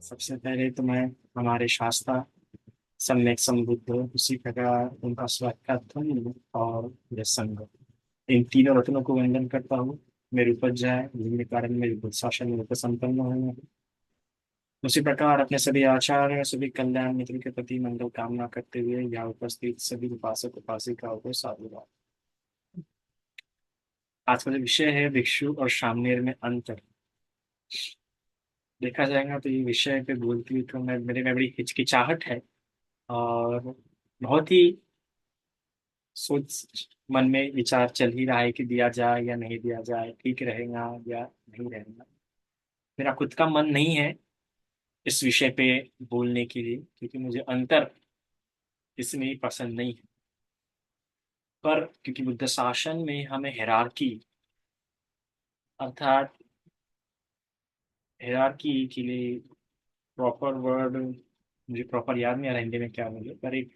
सबसे पहले तो मैं हमारे शास्त्रा सम्यक संबुद्ध उसी प्रकार उनका स्वागत और यशंग इन तीनों रत्नों को वंदन करता हूँ। मेरे उपज जाए जिनके कारण मेरे बुद्ध शासन में संपन्न होने। उसी प्रकार अपने सभी आचार्य सभी कल्याण मित्र के प्रति मंगल कामना करते हुए यहाँ उपस्थित सभी उपासक उपासिकाओं को साधुवाद। आज का जो विषय है भिक्षु और सामनेर में अंतर। देखा जाएगा तो ये विषय पे बोलती हुई तो मैं मेरे में बड़ी हिचकिचाहट है। और बहुत ही सोच मन में विचार चल ही रहा है कि दिया जाए या नहीं दिया जाए, ठीक रहेगा या नहीं रहेगा। मेरा खुद का मन नहीं है इस विषय पे बोलने के लिए, क्योंकि मुझे अंतर इसमें पसंद नहीं है। पर क्योंकि बुद्ध शासन में हमें हिरारकी अर्थात हिरारकी के लिए प्रॉपर वर्ड मुझे प्रॉपर याद नहीं आ रहा हिंदी में क्या बोले, पर एक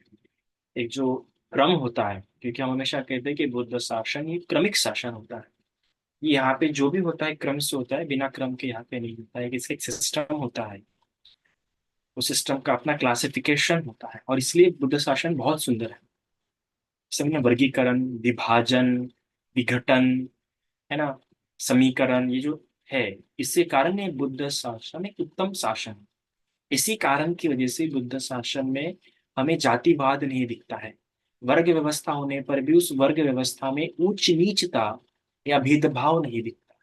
एक जो क्रम होता है, क्योंकि हम हमेशा कहते हैं कि बुद्ध शासन ये क्रमिक शासन होता है। ये यहाँ पे जो भी होता है क्रम से होता है, बिना क्रम के यहाँ पे नहीं होता है। इसका एक सिस्टम होता है, उस सिस्टम का अपना क्लासिफिकेशन होता है, और इसलिए बुद्ध शासन बहुत सुंदर है। इसमें वर्गीकरण, विभाजन, विघटन, है ना, समीकरण, ये जो है, इससे कारण ये बुद्ध शासन एक उत्तम शासन है। इसी कारण की वजह से बुद्ध शासन में हमें जातिवाद नहीं दिखता है। वर्ग व्यवस्था होने पर भी उस वर्ग व्यवस्था में ऊंच नीचता या भेदभाव नहीं दिखता।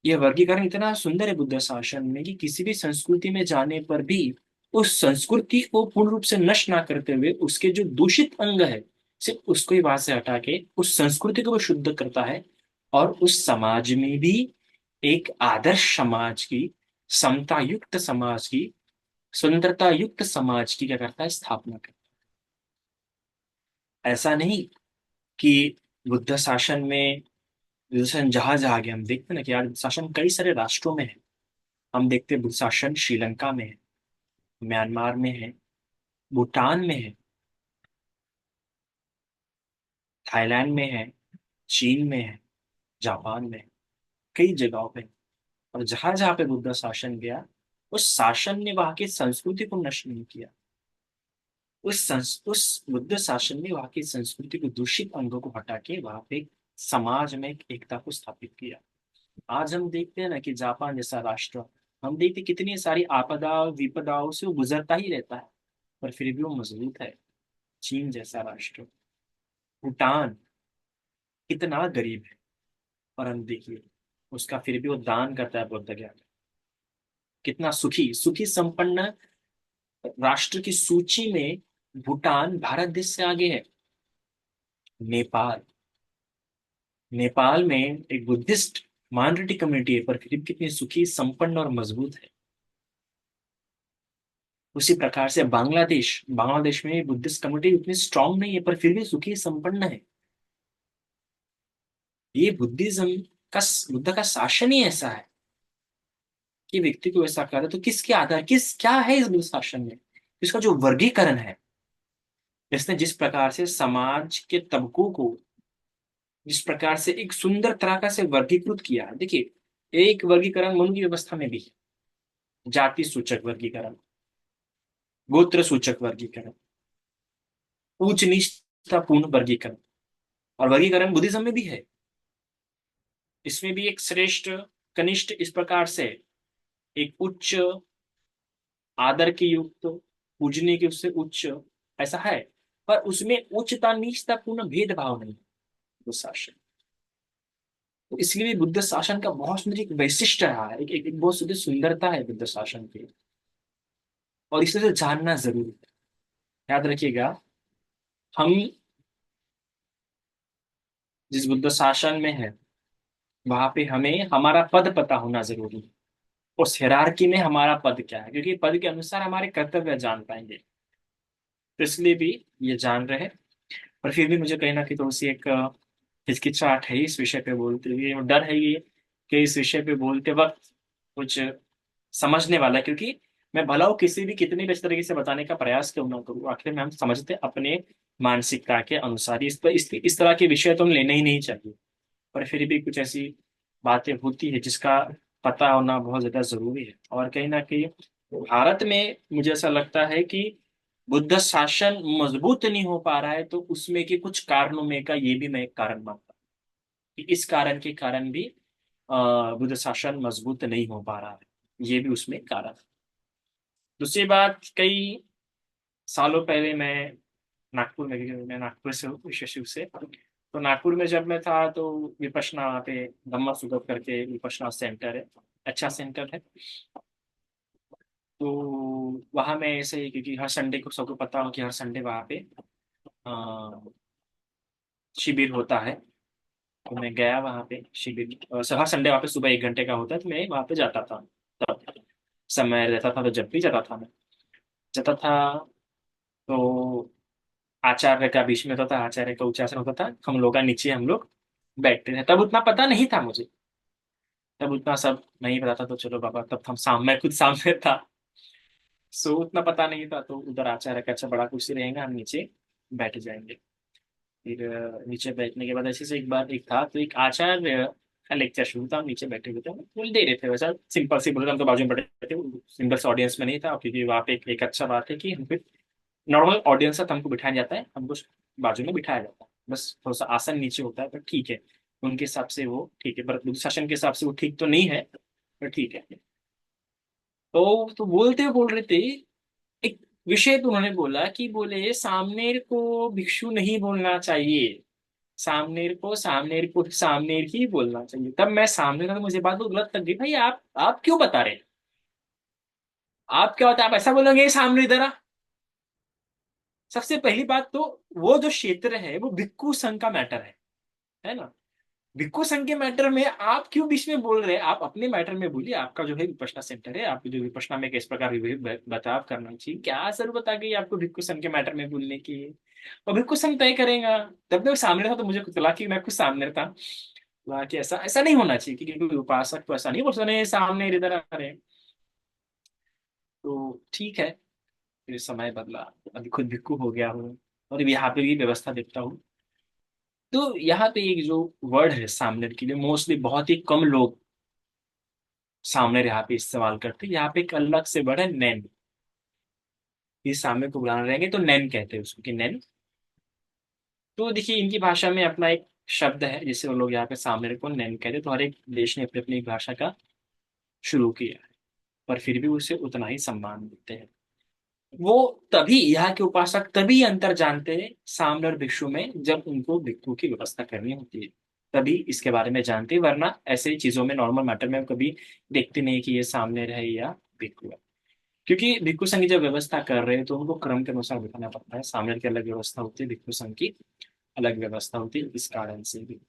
यह वर्गीकरण इतना सुंदर है बुद्ध शासन में कि किसी भी संस्कृति में जाने पर भी उस संस्कृति को पूर्ण रूप से नष्ट ना करते हुए उसके जो दूषित अंग है सिर्फ उसको ही वहां से हटा के उस संस्कृति को वो शुद्ध करता है। और उस समाज में भी एक आदर्श समाज की, समता युक्त समाज की, स्वतंत्रता युक्त समाज की क्या करता है, स्थापना करता है। ऐसा नहीं कि बुद्ध शासन में बुद्ध शासन जहां जहां गए हम देखते हैं ना कि यार बुद्ध शासन कई सारे राष्ट्रों में है। हम देखते हैं बुद्ध शासन श्रीलंका में है, म्यांमार में है, भूटान में है, थाईलैंड में है, चीन में है, जापान में है, कई जगहों पे। और जहां जहां पे बुद्ध शासन गया, उस शासन ने वहां की संस्कृति को नष्ट नहीं किया। उस बुद्ध शासन ने वहां की संस्कृति को, दूषित अंगों को हटा के वहां पे समाज में एक एकता को स्थापित किया। आज हम देखते हैं ना कि जापान जैसा राष्ट्र, हम देखते कितनी सारी आपदा विपदाओं से वो गुजरता ही रहता है, पर फिर भी वो मजबूत है। चीन जैसा राष्ट्र, भूटान कितना गरीब है, और हम देखिए उसका फिर भी वो दान करता है बुद्ध ज्ञान। कितना सुखी सुखी संपन्न राष्ट्र की सूची में भूटान भारत देश से आगे है। नेपाल, नेपाल में एक बुद्धिस्ट माइनॉरिटी कम्युनिटी है, पर फिर भी कितनी सुखी संपन्न और मजबूत है। उसी प्रकार से बांग्लादेश, बांग्लादेश में बुद्धिस्ट कम्युनिटी उतनी स्ट्रांग नहीं है, पर फिर भी सुखी संपन्न है। ये बुद्धिज्म का, बुद्ध का शासन ही ऐसा है कि व्यक्ति को ऐसा करे तो किसके आधार, किस क्या है इस बुद्ध शासन में, इसका जो वर्गीकरण है, इसने जिस प्रकार से समाज के तबकों को जिस प्रकार से एक सुंदर तरह से वर्गीकृत किया है। देखिए, एक वर्गीकरण मनु की व्यवस्था में भी है, जाति सूचक वर्गीकरण, गोत्र सूचक वर्गीकरण, उच्च नीचता पूर्ण वर्गीकरण, और वर्गीकरण बुद्धिज्म में भी है। इसमें भी एक श्रेष्ठ कनिष्ठ, इस प्रकार से एक उच्च आदर के युक्त, पूजने के उससे उच्च, ऐसा है। पर उसमें उच्चता नीचता पूर्ण भेदभाव नहीं है बुद्ध शासन। तो इसलिए भी बुद्ध शासन का बहुत सुंदर एक वैशिष्ट रहा है, एक बहुत सुंदर सुंदरता है बुद्ध शासन की, और इसे तो जानना जरूरी है। याद रखिएगा, हम जिस बुद्ध शासन में है वहां पे हमें हमारा पद पता होना जरूरी है। उस हिरारकी में हमारा पद क्या है, क्योंकि पद के अनुसार हमारे कर्तव्य जान पाएंगे। तो इसलिए भी ये जान रहे। पर फिर भी मुझे कहीं ना कहीं थोड़ी सी एक हिचकिचाहट है इस विषय पे बोलते हुए, और डर है ये कि इस विषय पे बोलते वक्त कुछ समझने वाला है। क्योंकि मैं भला हो किसी भी कितनी भी इस तरीके से बताने का प्रयास क्यों ना करूँ, आखिर में हम समझते हैं अपने मानसिकता के अनुसार इस तरह के विषय तो हम लेने ही नहीं चाहिए। पर फिर भी कुछ ऐसी बातें होती है जिसका पता होना बहुत ज्यादा जरूरी है। और कहीं ना कहीं भारत में मुझे ऐसा लगता है कि बुद्ध शासन मजबूत नहीं हो पा रहा है, तो उसमें के कुछ कारणों में का ये भी मैं एक कारण मानता हूँ कि इस कारण के कारण भी बुद्ध शासन मजबूत नहीं हो पा रहा है, ये भी उसमें कारण है। दूसरी बात, कई सालों पहले मैं नागपुर से हूँ, विशेष रूप से। तो नागपुर में जब मैं था तो विपश्यना वहाँ पे धम्मा सुगत करके विपश्यना सेंटर है, अच्छा सेंटर है। तो वहाँ में ऐसे ही, क्योंकि हर संडे को सबको पता हो कि हर संडे वहाँ पे अ, शिविर होता है। तो मैं गया वहाँ पे शिविर, हर संडे वहाँ पे सुबह 1 घंटे का होता है, तो मैं वहाँ पे जाता था। तब समय रहता था तो जब भी जाता था मैं जाता था। तो आचार्य का बीच में होता था, आचार्य का उच्चासन होता था, हम लोग का नीचे हम लोग बैठते थे। तब उतना पता नहीं था मुझे, तब उतना सब नहीं पता था, तो चलो बाबा, तब हम सामने, मैं खुद सामने था। सो उतना पता नहीं था, तो उधर आचार्य का अच्छा बड़ा कुर्सी रहेगा, हम नीचे बैठ जाएंगे। फिर नीचे बैठने के बाद ऐसे से एक बार एक था, तो एक आचार्य का लेक्चर शुरू था, हम नीचे बैठे हुए थे, हम बोल दे रहे थे वैसा सिंपल सी बोले, हम तो बाजू में बैठे थे, सिंगल ऑडियंस में नहीं था, क्योंकि वहाँ पे एक अच्छा बात है कि हमको नॉर्मल ऑडियंस है तो हमको बिठाया जाता है, हमको बाजू में बिठाया जाता है, बस थोड़ा सा आसन नीचे होता है, पर ठीक है, उनके हिसाब से वो ठीक है, पर बुद्ध शासन के हिसाब से वो ठीक तो नहीं है, पर ठीक है। तो बोल रहे थे, एक विषय तो उन्होंने बोला कि बोले सामनेर को भिक्षु नहीं बोलना चाहिए, सामनेर को सामनेर ही बोलना चाहिए। तब मैं सामने का, तो मुझे बात तो गलत लग गई, भाई आप क्यों बता रहे हैं? आप क्या होता है, आप ऐसा बोलोगे सामने इधर आ? सबसे पहली बात तो, वो जो क्षेत्र है वो भिक्खु संघ का मैटर है ना? भिक्खु संघ के मैटर में आप क्यों बीच में बोल रहे हैं? आप अपने मैटर में बोलिए, आपका जो है विपश्यना सेंटर है, आपको जो विपश्यना में किस प्रकार बर्ताव करना चाहिए, क्या जरूरत आ गई आपको भिक्खु संघ के मैटर में बोलने की? और भिक्खु संघ तय करेगा। तब मैं सामने था तो मुझे कुछ लगा कि मैं कुछ सामने था, लगा कि ऐसा ऐसा नहीं होना चाहिए, क्योंकि कोई उपासक तो ऐसा नहीं बोल सकते सामने इधर आ रहे हैं। तो ठीक है, फिर समय बदला, अभी खुद भिक्खु हो गया हूँ, और यहाँ पे भी व्यवस्था देखता हूँ। तो यहाँ पे एक जो वर्ड है सामने के लिए, मोस्टली बहुत ही कम लोग सामने यहाँ पे इस्तेमाल करते हैं। यहाँ पे एक अलग से वर्ड है नैन। इस सामने को बुलाना रहेंगे तो नैन कहते हैं उसको, कि नैन। तो देखिए, इनकी भाषा में अपना एक शब्द है जिसे वो लोग यहाँ पे सामने को नैन कहते हैं। तो हर एक देश ने अपनी अपनी भाषा का शुरू किया है, पर फिर भी उसे उतना ही सम्मान देते हैं। वो तभी, यहाँ के उपासक तभी अंतर जानते हैं सामने और भिक्षु में, जब उनको भिक्षु की व्यवस्था करनी होती है, तभी इसके बारे में जानते हैं, वरना ऐसे चीजों में, नॉर्मल मैटर में कभी देखते नहीं कि ये सामने रहे या भिक्षु है। क्योंकि भिक्षु संघ की जब व्यवस्था कर रहे हैं तो उनको क्रम के अनुसार बिठाना पड़ता है, सामने की अलग व्यवस्था होती है, भिक्षु संघ की अलग व्यवस्था होती है, इस कारण से भी।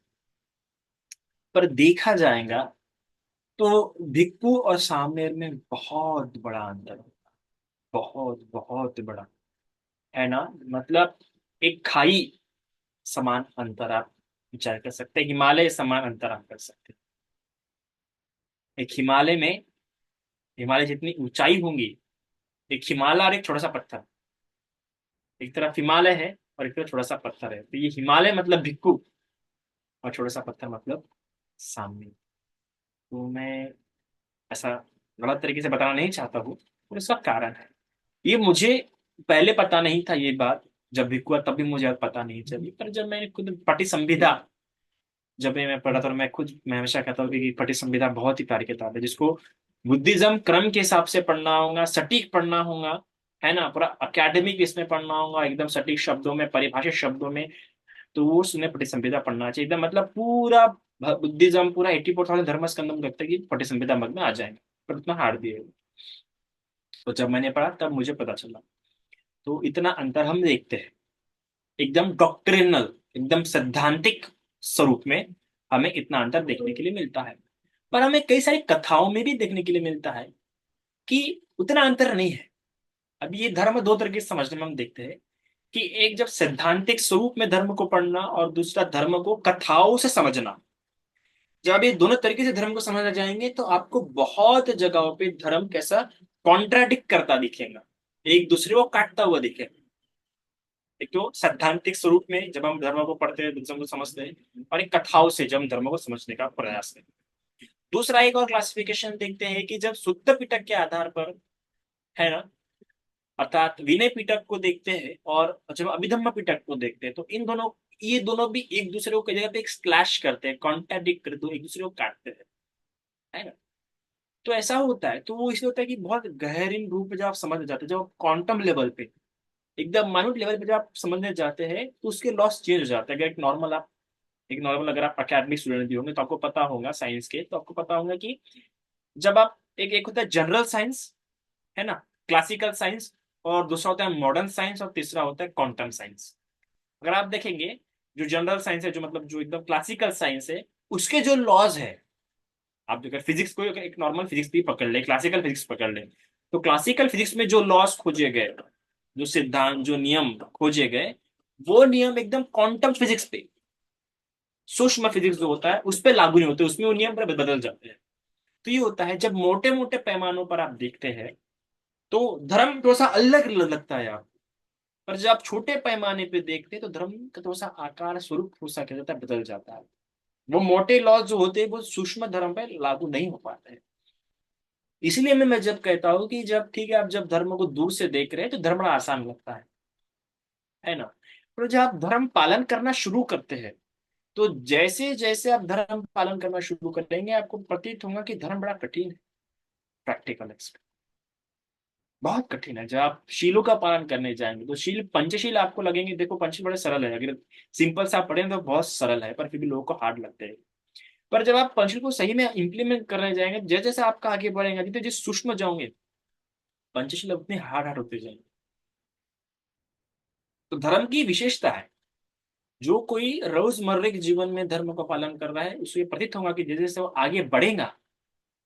पर देखा जाएगा तो भिक्षु और सामनेर में बहुत बड़ा अंतर है, बहुत बहुत बड़ा, है ना? मतलब एक खाई समान अंतर आप विचार कर सकते हैं, हिमालय समान अंतर आप कर सकते हैं। एक हिमालय में, हिमालय जितनी ऊंचाई होंगी, एक हिमालय और एक छोटा सा पत्थर, एक तरफ हिमालय है और एक तरफ छोटा सा पत्थर है, तो ये हिमालय मतलब भिक्खु, और छोटा सा पत्थर मतलब सामने। तो मैं ऐसा गलत तरीके से बताना नहीं चाहता हूँ, और इसका कारण है, ये मुझे पहले पता नहीं था ये बात, जब भिक्खु हुआ तब भी मुझे पता नहीं चली, पर जब मैंने खुद पढ़ी संविधा, जब भी मैं पढ़ा था, और मैं हमेशा कहता हूँ कि पठ्य संविधा बहुत ही प्यारी किताब है, जिसको बुद्धिज्म क्रम के हिसाब से पढ़ना होगा, सटीक पढ़ना होगा, है ना, पूरा अकेडमिक इसमें पढ़ना होगा, एकदम सटीक शब्दों में, परिभाषित शब्दों में। तो वो सुने पठ्य संविधा पढ़ना चाहिए एकदम, मतलब पूरा बुद्धिज्म पूरा 84,000 धर्म स्कंदों में लगता है कि पठ्य संविधा मग में आ जाएंगे, पर उतना हार दिए। तो जब मैंने पढ़ा तब मुझे पता चला। तो इतना अंतर हम देखते हैं, एकदम डॉक्ट्रिनल, एकदम सैद्धांतिक स्वरूप में हमें इतना अंतर देखने के लिए मिलता है। पर हमें कई सारी कथाओं में भी देखने के लिए मिलता है कि उतना अंतर नहीं है। अब ये धर्म दो तरीके से समझने में हम देखते हैं, कि एक जब सैद्धांतिक स्वरूप में धर्म को पढ़ना, और दूसरा धर्म को कथाओं से समझना। जब ये दोनों तरीके से धर्म को समझना जाएंगे तो आपको बहुत जगहों पे धर्म कैसा कॉन्ट्राडिक्ट करता दिखेगा, एक दूसरे को काटता हुआ दिखेगा। एक तो सैद्धांतिक स्वरूप में जब हम धर्म को पढ़ते हैं, धर्म को समझते हैं, और एक कथाओं से जब हम धर्म को समझने का प्रयास करते हैं। दूसरा एक और क्लासिफिकेशन देखते हैं कि जब शुद्ध पिटक के आधार पर है ना। अर्थात विनय पिटक को देखते हैं और जब अभिधम्म पिटक को देखते हैं तो इन दोनों, ये दोनों भी एक दूसरे को कई जगह पे एक स्लैश करते हैं, कॉन्ट्राडिक्ट करते हैं, एक दूसरे को काटते हैं, है ना। तो ऐसा होता है, तो वो इसलिए होता है कि बहुत गहरीन रूप में जब आप समझ जाते हैं, जब क्वांटम लेवल पे, एकदम माइन्यूट लेवल पे जब आप समझने जाते हैं तो उसके लॉस चेंज हो जाता है। अगर एक नॉर्मल अगर आप अकेडमिक स्टूडेंट भी होंगे तो आपको पता होगा साइंस के, तो आपको पता होगा कि जब आप एक होता है जनरल साइंस, है ना, क्लासिकल साइंस, और दूसरा होता है मॉडर्न साइंस, और तीसरा होता है क्वांटम साइंस। अगर आप देखेंगे, जो जनरल साइंस है, जो मतलब जो एकदम क्लासिकल साइंस है, उसके जो लॉज है, आप जो अगर फिजिक्स को एक नॉर्मल फिजिक्स भी पकड़ ले, क्लासिकल फिजिक्स पकड़ ले, तो क्लासिकल फिजिक्स में जो लॉज खोजे गए, जो सिद्धांत, जो नियम खोजे गए, वो नियम एकदम क्वांटम फिजिक्स पे, सूक्ष्म फिजिक्स जो होता है उस पर लागू नहीं होते, उसमें वो नियम पर बदल जाते हैं। तो ये होता है, जब मोटे मोटे पैमानों पर आप देखते हैं तो धर्म थोड़ा सा अलग लगता है आपको, पर जब आप छोटे पैमाने पे देखते हैं तो धर्म का थोड़ा सा आकार स्वरूप थोड़ा सा क्या जाता है, बदल जाता है। वो मोटे लॉज जो होते हैं वो सूक्ष्म धर्म पे लागू नहीं हो पाते हैं। इसलिए मैं जब कहता हूँ कि जब ठीक है, आप जब धर्म को दूर से देख रहे हैं तो धर्म बड़ा आसान लगता है ना। पर जब आप धर्म पालन करना शुरू करते हैं, तो जैसे जैसे आप धर्म पालन करना शुरू करेंगे आपको प्रतीत होगा कि धर्म बड़ा कठिन है, प्रैक्टिकल, बहुत कठिन है। जब आप शीलों का पालन करने जाएंगे तो शील, पंचशील आपको लगेंगे, देखो पंचशील बड़े सरल है, अगर सिंपल से आप पढ़ें तो बहुत सरल है, पर फिर भी लोगों को हार्ड लगते हैं। पर जब आप पंचशील को सही में इंप्लीमेंट करने जाएंगे, जैसे जैसे आपका आगे बढ़ेगा, जितने जिस सूक्ष्म जाओगे, पंचशील उतने हार्ड हार्ड होते जाएंगे। तो धर्म की विशेषता है, जो कोई रोजमर्रे के जीवन में धर्म का पालन कर रहा है उसे प्रतीत होगा कि जैसे जैसे वो आगे बढ़ेगा,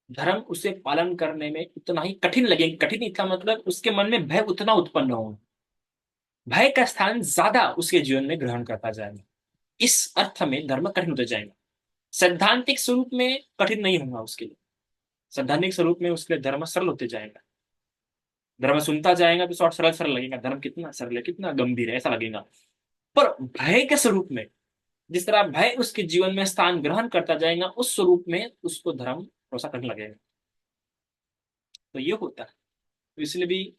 धर्म उसे पालन करने में उतना ही कठिन लगेगा। कठिन इसका मतलब उसके मन में भय उतना उत्पन्न होगा, भय का स्थान ज्यादा उसके जीवन में ग्रहण करता जाएगा। इस अर्थ में धर्म कठिन होता जाएगा। सैद्धांतिक स्वरूप में कठिन नहीं होगा उसके लिए, सैद्धांतिक स्वरूप में उसके लिए धर्म सरल होते जाएगा। धर्म सुनता जाएगा तो शॉर्ट सरल सरल लगेगा, धर्म कितना सरल है, कितना गंभीर है, ऐसा लगेगा। पर भय के स्वरूप में, जिस तरह भय उसके जीवन में स्थान ग्रहण करता जाएगा, उस स्वरूप में उसको धर्म थोड़ा सा करने लगेगा। तो ये होता है। तो इसलिए भी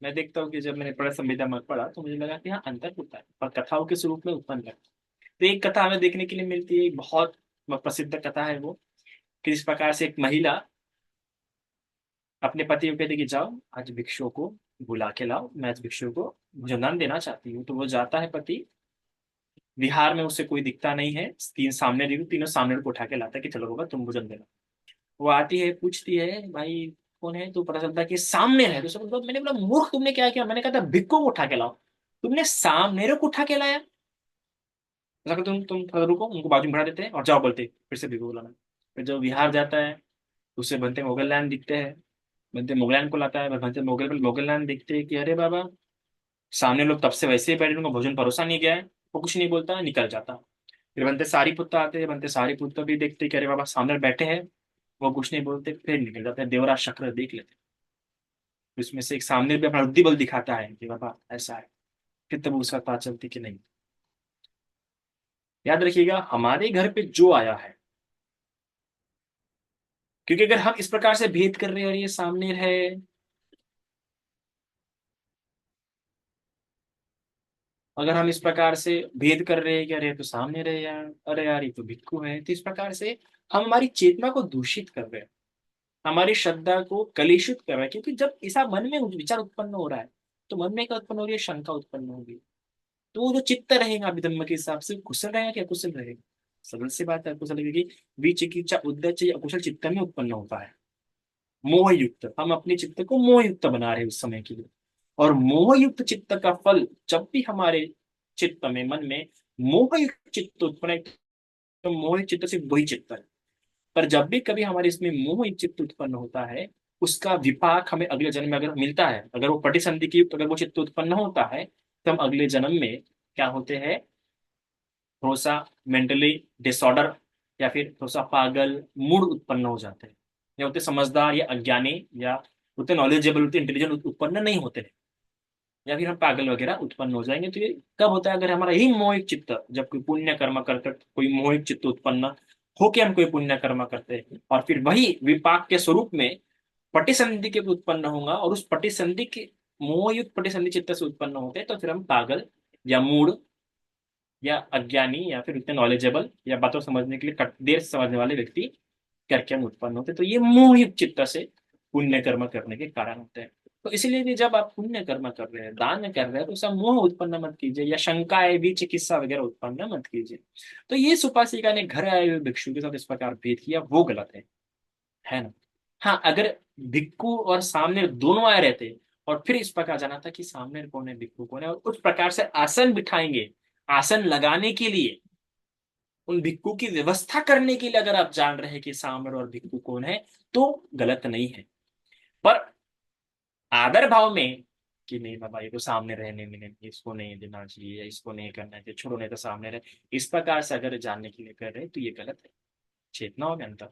मैं देखता हूँ कि जब मैंने पढ़ा, संविधा मत पढ़ा, तो मुझे लगा कि हाँ अंतर होता है, पर कथाओं के स्वरूप में उत्पन्न करता है। तो एक कथा हमें देखने के लिए मिलती है, एक बहुत प्रसिद्ध कथा है वो, कि इस प्रकार से एक महिला अपने पति को कहती कि जाओ आज भिक्षुओं को बुला के लाओ, मैं आज भिक्षुओं को भोजन देना चाहती हूँ। तो वो जाता है पति, विहार में उसे कोई दिखता नहीं है, तीन सामने देखो, तीनों सामने को उठा के लाता है कि चलो बाबा तुम भोजन देना। वो आती है, पूछती है भाई कौन है, तो पता चलता है कि सामने है। तो उसने बोला, मैंने बोला मूर्ख तुमने क्या किया, मैंने कहा था भिक्खु को उठा के लाओ, तुमने सामने को उठा के लाया। ऐसा कि तुम थोड़ा रुको, उनको बाजू में बढ़ा देते हैं और जाओ, बोलते फिर से भिक्खु बुलाना। फिर जब विहार जाता है तो उसे बनते मुगल लैंड दिखते हैं, बनते मुगलैन को लाता है, बनते मुगल लैंड दिखते हैं कि अरे बाबा, सामने लोग तब से वैसे ही बैठे, उनको भोजन परोसा नहीं गया है। वो कुछ नहीं बोलता, निकल जाता। फिर बनते सारी पुत्र आते हैं, बनते सारी पुत्र भी देखते हैं कि अरे बाबा सामने बैठे हैं, वो कुछ नहीं बोलते, फिर निकल जाते हैं। देवराज शक्र देख लेते हैं, तो इसमें से एक सामने भी अपना बुद्धि बल दिखाता है कि बाबा ऐसा है, फिर तब उसका पता चलती कि नहीं। याद रखिएगा, हमारे घर पे जो आया है, क्योंकि अगर हम इस प्रकार से भेद कर रहे हैं और ये सामने है, अगर हम इस प्रकार से भेद कर रहे हैं कि अरे ये तो सामने रहे यार, अरे यार ये तो भिक्खु है, तो इस प्रकार से हम हमारी चेतना को दूषित कर रहे हैं, हमारी श्रद्धा को कलुषित कर रहा है। क्योंकि जब ऐसा मन में विचार उत्पन्न हो रहा है, तो मन में क्या उत्पन्न हो रही है, शंका उत्पन्न होगी। तो वो जो चित्त रहेगा विधर्म के हिसाब से, कुशल रहेगा कि अकुशल रहेगा, सरल सी बात है, अकुशल, क्योंकि विचिकित्सा उद्देश्य अकुशल चित्त में उत्पन्न होता है। मोह युक्त, हम अपने चित्त को मोह युक्त बना रहे हैं उस समय के लिए। और मोह युक्त चित्त का फल, जब भी हमारे चित्त में, मन में मोह युक्त चित्त उत्पन्न है, तो मोह चित्त सिर्फ वही चित्त है। पर जब भी कभी हमारे इसमें मोह चित्त उत्पन्न होता है, उसका विपाक हमें अगले जन्म में अगर मिलता है, अगर वो प्रतिसंधि की युक्त अगर वो चित्त उत्पन्न होता है, तो हम अगले जन्म में क्या होते हैं, थोड़ा सा मेंटली डिसऑर्डर, या फिर थोड़ा सा पागल मूड उत्पन्न हो जाते हैं, या होते समझदार या अज्ञानी, या उतने नॉलेजेबल, उतने इंटेलिजेंट उत्पन्न नहीं होते हैं, या फिर हम पागल वगैरह उत्पन्न हो जाएंगे। तो ये कब होता है, अगर हमारा यही मोहित चित्त, जब कोई पुण्य कर्म करते, कोई मोहित चित्त उत्पन्न होके हम कोई पुण्य कर्म करते हैं, और फिर वही विपाक के स्वरूप में पटिसंधि के उत्पन्न होगा, और उस पटिसंधि के मोहयुक्त पटिसंधि चित्त से उत्पन्न होते हैं, तो फिर हम पागल या मूढ़ या अज्ञानी या फिर उतने नॉलेजेबल या बातों समझने के लिए देर से समझने वाले व्यक्ति करके हम उत्पन्न होते हैं। तो ये मोहयुक्त चित्त से पुण्य कर्म करने के कारण होते हैं। तो इसलिए भी जब आप पुण्य कर्म कर रहे हैं, दान कर रहे हैं, तो सब मोह उत्पन्न मत कीजिए, या शंकाएं भी, चिकित्सा वगैरह उत्पन्न मत कीजिए। तो ये सुपासिका ने घर आए हुए भिक्षु के साथ इस प्रकार भेद किया, वो गलत है ना। हाँ, अगर भिक्खु और सामने दोनों आए रहते और फिर इस प्रकार जाना था कि सामने कौन है, भिक्खु कौन है, और उस प्रकार से आसन बिठाएंगे, आसन लगाने के लिए, उन भिक्खु की व्यवस्था करने के लिए अगर आप जान रहे हैं कि सामने और भिक्खु कौन है, तो गलत नहीं है। पर आदर भाव में कि नहीं बाबा, ये तो सामने रहने में नहीं, इसको नहीं देना चाहिए या इसको नहीं करना चाहिए, छोड़ो नहीं तो सामने रहे, इस प्रकार से अगर जानने के लिए कर रहे हैं, तो ये गलत है। चेतना में अंतर,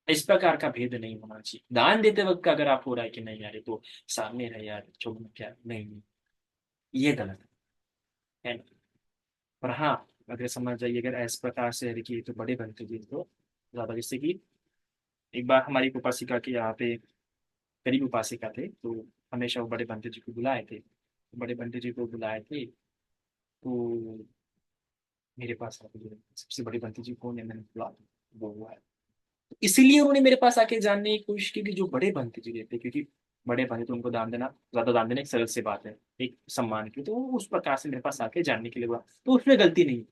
इस प्रकार का भेद नहीं होना चाहिए। दान देते वक्त अगर आप हो रहा है कि नहीं यार, ये तो सामने रहे यार, छोड़ो क्या, नहीं नहीं, ये गलत है ना। पर हाँ, अगर समझ जाइए, अगर इस प्रकार से है कि ये तो बड़े बनते जी तो ज्यादा, जैसे कि एक बार हमारी एक उपासिका के यहाँ पे गरीब उपासिका थे, तो हमेशा वो बड़े पंडित जी को बुलाए थे, बड़े पंडित जी को बुलाए थे, तो मेरे पास आके जो सबसे बड़े पंडित जी कौन है, मैंने बोला वो हुआ है। तो इसीलिए उन्होंने मेरे पास आके जानने की कोशिश की कि जो बड़े पंडित जी रहते, क्योंकि बड़े पंडित, उनको दान देना, ज्यादा दान देना एक सरल सी बात है, एक सम्मान की, तो वो उस प्रकार से मेरे पास आके जानने के लिए बोला, तो उसमें गलती नहीं है।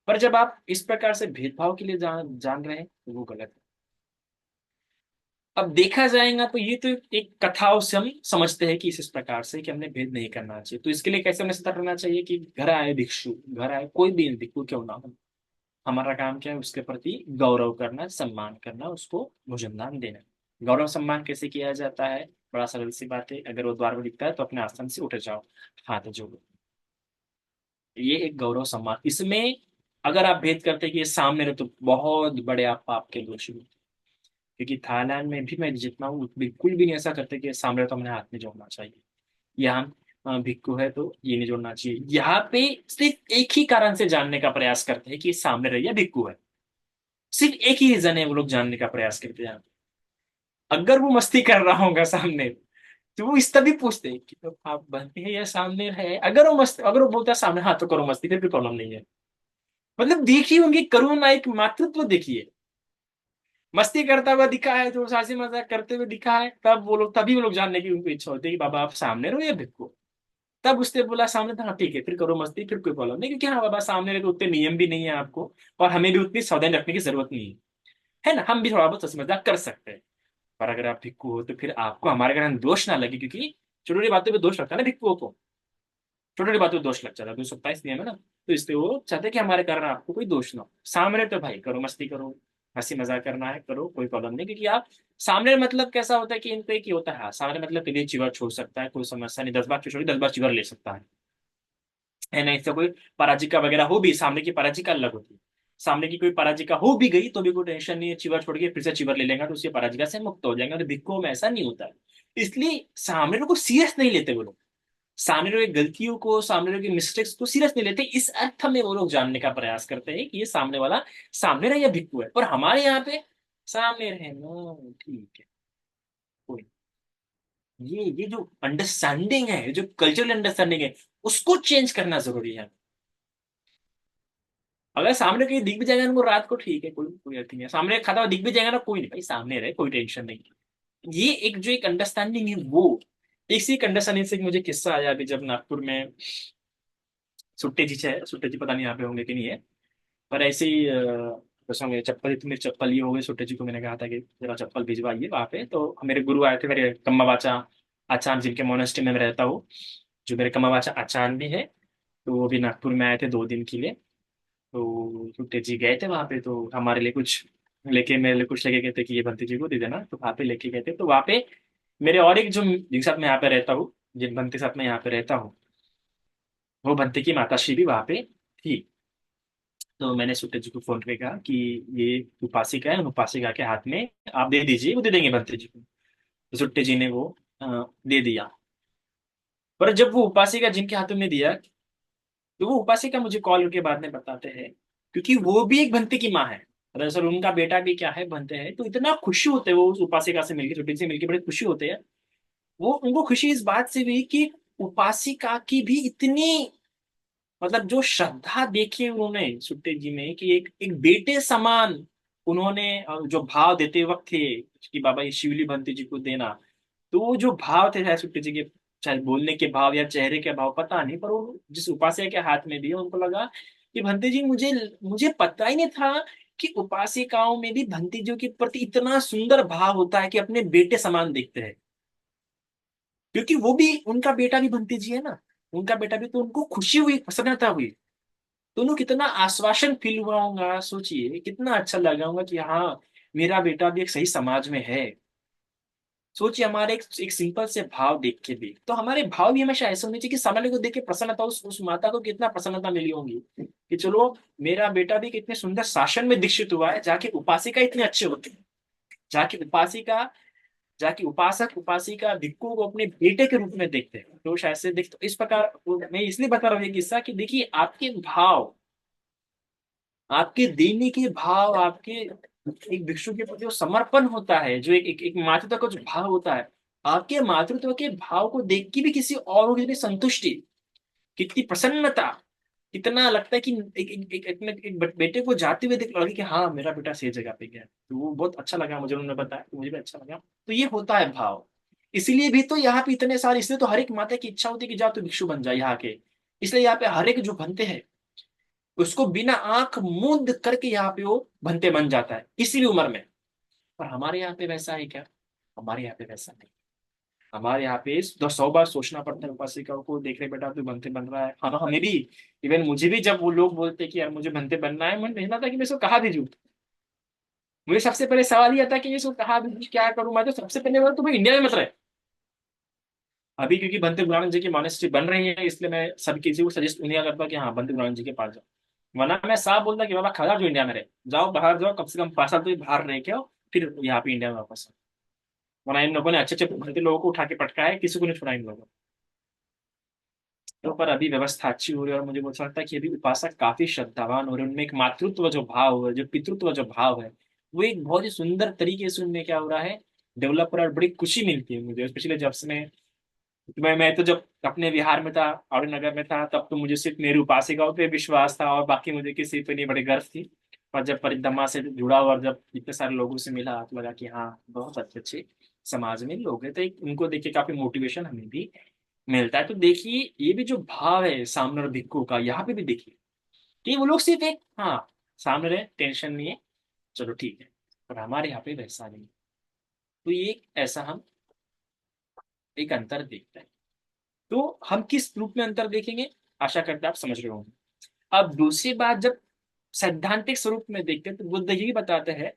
पर जब आप इस प्रकार से भेदभाव के लिए जान रहे हैं, तो वो गलत है। अब देखा जाएगा तो ये तो एक कथाओं से हम समझते हैं कि इस प्रकार से कि हमने भेद नहीं करना चाहिए। तो इसके लिए कैसे हमें सतर्क रहना चाहिए कि घर आए भिक्षु, घर आए कोई भी भिक्षु क्यों ना हो, हमारा काम क्या है, उसके प्रति गौरव करना, सम्मान करना, उसको भोजन दान देना। गौरव सम्मान कैसे किया जाता है, बड़ा सरल सी बात है, अगर वो द्वार में दिखता है तो अपने आसन से उठ जाओ, हाथ जोड़ो, ये एक गौरव सम्मान। इसमें अगर आप भेद करते हैं कि ये सामने रहे, तो बहुत बड़े आप पाप के दोषी हो। क्योंकि थाईलैंड में भी मैं जितना हूँ, बिल्कुल भी नहीं ऐसा करते कि सामने तो हमने हाथ में जोड़ना चाहिए। यहाँ भिक्खु है तो ये नहीं जोड़ना चाहिए। यहाँ पे सिर्फ एक ही कारण से जानने का प्रयास करते हैं कि सामने रहिए भिक्खु है, सिर्फ एक ही रीजन है, वो लोग जानने का प्रयास करते हैं। अगर वो मस्ती कर रहा होगा सामने, तो वो इस तभी पूछते हैं कि तो आप बनते हैं या सामने है। अगर वो बोलता है सामने, हाँ तो करो मस्ती, फिर भी प्रॉब्लम नहीं है। मतलब देखिए उनकी करुणा, एक मातृत्व देखिए। मस्ती करता हुआ दिखा है, तो हंसी मजाक करते हुए दिखा है, तभी वो लोग जानने की उनको इच्छा होती है कि बाबा आप सामने रहो या भिक्खु। तब उसने बोला सामने था, हाँ ठीक है, फिर करो मस्ती, फिर कोई प्रॉब्लम नहीं, क्योंकि हाँ बाबा सामने रहे तो उतने नियम भी नहीं है आपको, और हमें भी उतनी सावधानी रखने की जरूरत नहीं है ना, हम भी थोड़ा बहुत हंसी मजाक कर सकते हैं। पर अगर आप भिक्खु हो, तो फिर आपको हमारे कारण दोष ना लगे, क्योंकि छोटी छोटी बातों पे दोष लगता है ना भिक्खुओं को, छोटी छोटी बातों पे दोष लग जाता है, 227 नियम है ना। तो इसलिए वो चाहते हैं कि हमारे कारण आपको कोई दोष ना हो। सामने तो भाई करो मस्ती करो, हंसी मजाक करना है करो, कोई प्रॉब्लम नहीं, क्योंकि आप सामने मतलब कैसा होता है कि इनको एक ही होता है, हाँ, सामने मतलब कभी चिवर छोड़ सकता है, कोई समस्या नहीं, 10 बार छोड़ी 10 बार चिवर ले सकता है ना। इससे कोई पराजिका वगैरह हो भी, सामने की पराजिका अलग होती है। सामने की कोई पराजिका हो भी गई तो भी कोई टेंशन नहीं है, चिवर छोड़ के फिर से चिवर ले लेगा तो उसकी पराजिका से मुक्त हो जाएगा। तो भिक्खुओं में ऐसा नहीं होता है। इसलिए सामने को सीरियस नहीं लेते वो लोग, सामने वाले की गलतियों को, सामने वाले की मिस्टेक्स को सीरियस नहीं लेते। इस अर्थ में वो लोग जानने का प्रयास करते हैं कि ये सामने वाला सामने रहे या भिक्खु है। और हमारे यहाँ पे सामने रहे, नो ठीक है, कोई, ये जो अंडरस्टैंडिंग है, जो कल्चरल अंडरस्टैंडिंग है, उसको चेंज करना जरूरी है। अगर सामने कहीं दिख भी जाएगा उनको रात को, ठीक है, कोई कोई अर्थ नहीं है, सामने खाता हुआ दिख भी जाएगा ना, कोई नहीं भाई, सामने रहे, कोई टेंशन नहीं। ये एक जो एक अंडरस्टैंडिंग है, वो इसी अंडरस्टैंडिंग से मुझे किस्सा आया अभी, जब नागपुर में सुट्टे जी है, सुट्टे जी पता नहीं यहाँ पे होंगे कि नहीं है, पर ऐसे ही बस होंगे, चप्पल इतनी, मेरी चप्पल ये हो गई, सुट्टे जी को मैंने कहा था कि जरा चप्पल भिजवाइए वहाँ पे। तो मेरे गुरु आए थे, मेरे कम्मा बाचा आचार्य जिनके मोनेस्ट्री में मैं रहता हूँ, जो मेरे कम्मा बाचा आचार्य भी है, तो वो भी नागपुर में आए थे 2 दिन के लिए। तो सुट्टे जी गए थे वहाँ पे, तो हमारे लिए कुछ लेके, मेरे लिए कुछ लेके गए थे कि ये बंती जी को दे देना, तो वहाँ पे लेके गए थे। तो वहाँ पे मेरे और एक जो जिनके साथ मैं यहाँ पे रहता हूँ, जिन बंती के साथ मैं यहाँ पे रहता हूँ, वो बंती की माताश्री भी वहाँ पे थी। तो मैंने सुट्टे जी को फोन करके कहा कि ये उपासिका है, उन उपासिका के हाथ में आप दे दीजिए, वो दे देंगे बंती जी को। तो सुट्टे जी ने वो दे दिया। पर जब वो उपासिका जिनके हाथों में दिया, तो वो उपासिका मुझे कॉल करके बाद में बताते हैं, क्योंकि वो भी एक बंती की माँ है, दरअसल उनका बेटा भी क्या है बनते हैं, तो इतना खुशी होते हैं वो उस उपासिका से मिलकर, छोटी से मिलकर बड़े खुशी होते हैं। वो उनको खुशी इस बात से हुई कि उपासिका की भी इतनी, मतलब जो श्रद्धा देखी उन्होंने सुट्टे जी में, कि एक एक बेटे समान उन्होंने जो भाव देते वक्त थे कि बाबा ये शिवली भंती जी को देना। तो वो जो भाव थे शायद सुट्टे जी के, चाहे बोलने के भाव या चेहरे के भाव पता नहीं, पर वो जिस उपासिका के हाथ में दिए उनको लगा कि भंती जी, मुझे मुझे पता ही नहीं था कि उपासिकाओं में भी भंती जी के प्रति इतना सुंदर भाव होता है कि अपने बेटे समान देखते हैं। क्योंकि वो भी, उनका बेटा भी भंती जी है ना, उनका बेटा भी, तो उनको खुशी हुई, प्रसन्नता हुई। तो उन्हें कितना आश्वासन फील हुआ होगा, सोचिए कितना अच्छा लगा होगा कि हाँ, मेरा बेटा भी एक सही समाज में है। सोचिए हमारे एक सिंपल से भाव देख के भी, तो हमारे भाव भी हमेशा ऐसे होने चाहिए कि सामने को देख के प्रसन्नता, उस माता को कितना प्रसन्नता मिली होगी कि चलो, मेरा बेटा भी कितने सुंदर शासन में दीक्षित हुआ है, जाके उपासिका इतने अच्छे होते हैं, जाके उपासिका, जाके उपासक उपासिका भिक्खु को अपने बेटे के रूप में देखते हैं। तो शायद से देख, तो इस प्रकार मैं इसलिए बता रहा हूँ ये किस्सा कि देखिए आपके भाव, आपके देने के भाव, आपके एक भिक्षु के प्रति जो समर्पण होता है, जो एक मातृत्व का जो भाव होता है, आपके मातृत्व के भाव को देख के भी किसी और को कितनी संतुष्टि, कितनी प्रसन्नता, कितना लगता है कि एक बेटे को जाते हुए देख लगे कि हाँ, मेरा बेटा सही जगह पे गया। तो वो बहुत अच्छा लगा मुझे, उन्होंने बताया तो मुझे भी अच्छा लगा। तो ये होता है भाव। इसीलिए भी तो यहाँ पे इतने सारे, इसलिए तो हर एक माता की इच्छा होती है कि जाओ तो भिक्षु बन जाए यहाँ के। इसलिए यहाँ पे हर एक जो बनते हैं, उसको बिना आंख मूंद करके यहाँ पे वो भंते बन जाता है इसी भी उम्र में। पर हमारे यहाँ पे वैसा है क्या? हमारे यहाँ पे वैसा नहीं। हमारे यहाँ पे 100 बार सोचना पड़ता है उपासिकाओं को देख रहे, बेटा तू बनते बन रहा है। हाँ, हमें भी, इवन मुझे भी, जब वो लोग बोलते कि यार मुझे बनते बनना है, मन नहीं था कि मैं इसको कहा भी झूठ। मुझे सबसे पहले सवाल ये आता कि इसको कहा भी क्या करूं। मैं तो सबसे पहले बोला तुम्हें इंडिया में मत रहे। अभी क्योंकि बनते गुरु जी की मॉनेस्ट्री बन रही है, इसलिए मैं सब किसी को सजेस्ट नहीं करता कि हाँ बनते गुरु जी के पास जाओ। वरना मैं साफ बोलता कि बाबा खड़ा जो इंडिया में रहे, जाओ बाहर जाओ, कम से कम 5 साल तो ये बाहर रह के आओ, फिर यहाँ पे इंडिया में वापस आओ। वरना इन लोगों ने अच्छे अच्छे भर्ती लोगों को उठा के पटका है, किसी को नहीं छोड़ा इन लोगों को। तो पर अभी व्यवस्था अच्छी हो रही है, और मुझे बहुत लगता है कि अभी उपासक काफी श्रद्धावान हो रहे हैं। उनमें एक मातृत्व जो भाव है, जो पितृत्व जो भाव है, वो एक बहुत ही सुंदर तरीके से उनमें क्या हो रहा है, डेवलप हो रहा है। और बड़ी खुशी मिलती है मुझे, स्पेशली जब से मैं तो जब अपने बिहार में था, और नगर में था, तब तो मुझे सिर्फ मेरी उपासिकाओं पे विश्वास था और बाकी मुझे किसी पे नहीं, बड़े गर्व थी। पर जब परिक्रमा से जुड़ा और जब इतने सारे लोगों से मिला, तो लगा कि हाँ, बहुत अच्छे अच्छे समाज में लोग हैं। तो उनको देख के काफी मोटिवेशन हमें भी मिलता है। तो देखिए ये भी जो भाव है सामने और भिक्खु का, यहाँ पे भी देखिए कि वो लोग सिर्फ एक, हाँ, सामने रहे, टेंशन नहीं है, चलो ठीक है। पर हमारे यहाँ पे वैसा नहीं। तो ये ऐसा हम एक अंतर देखते हैं। तो हम किस रूप में अंतर देखेंगे, आशा करते हैं आप समझ रहे होंगे। अब दूसरी बात, जब सैद्धांतिक स्वरूप में देखते हैं, तो बुद्ध जी बताते हैं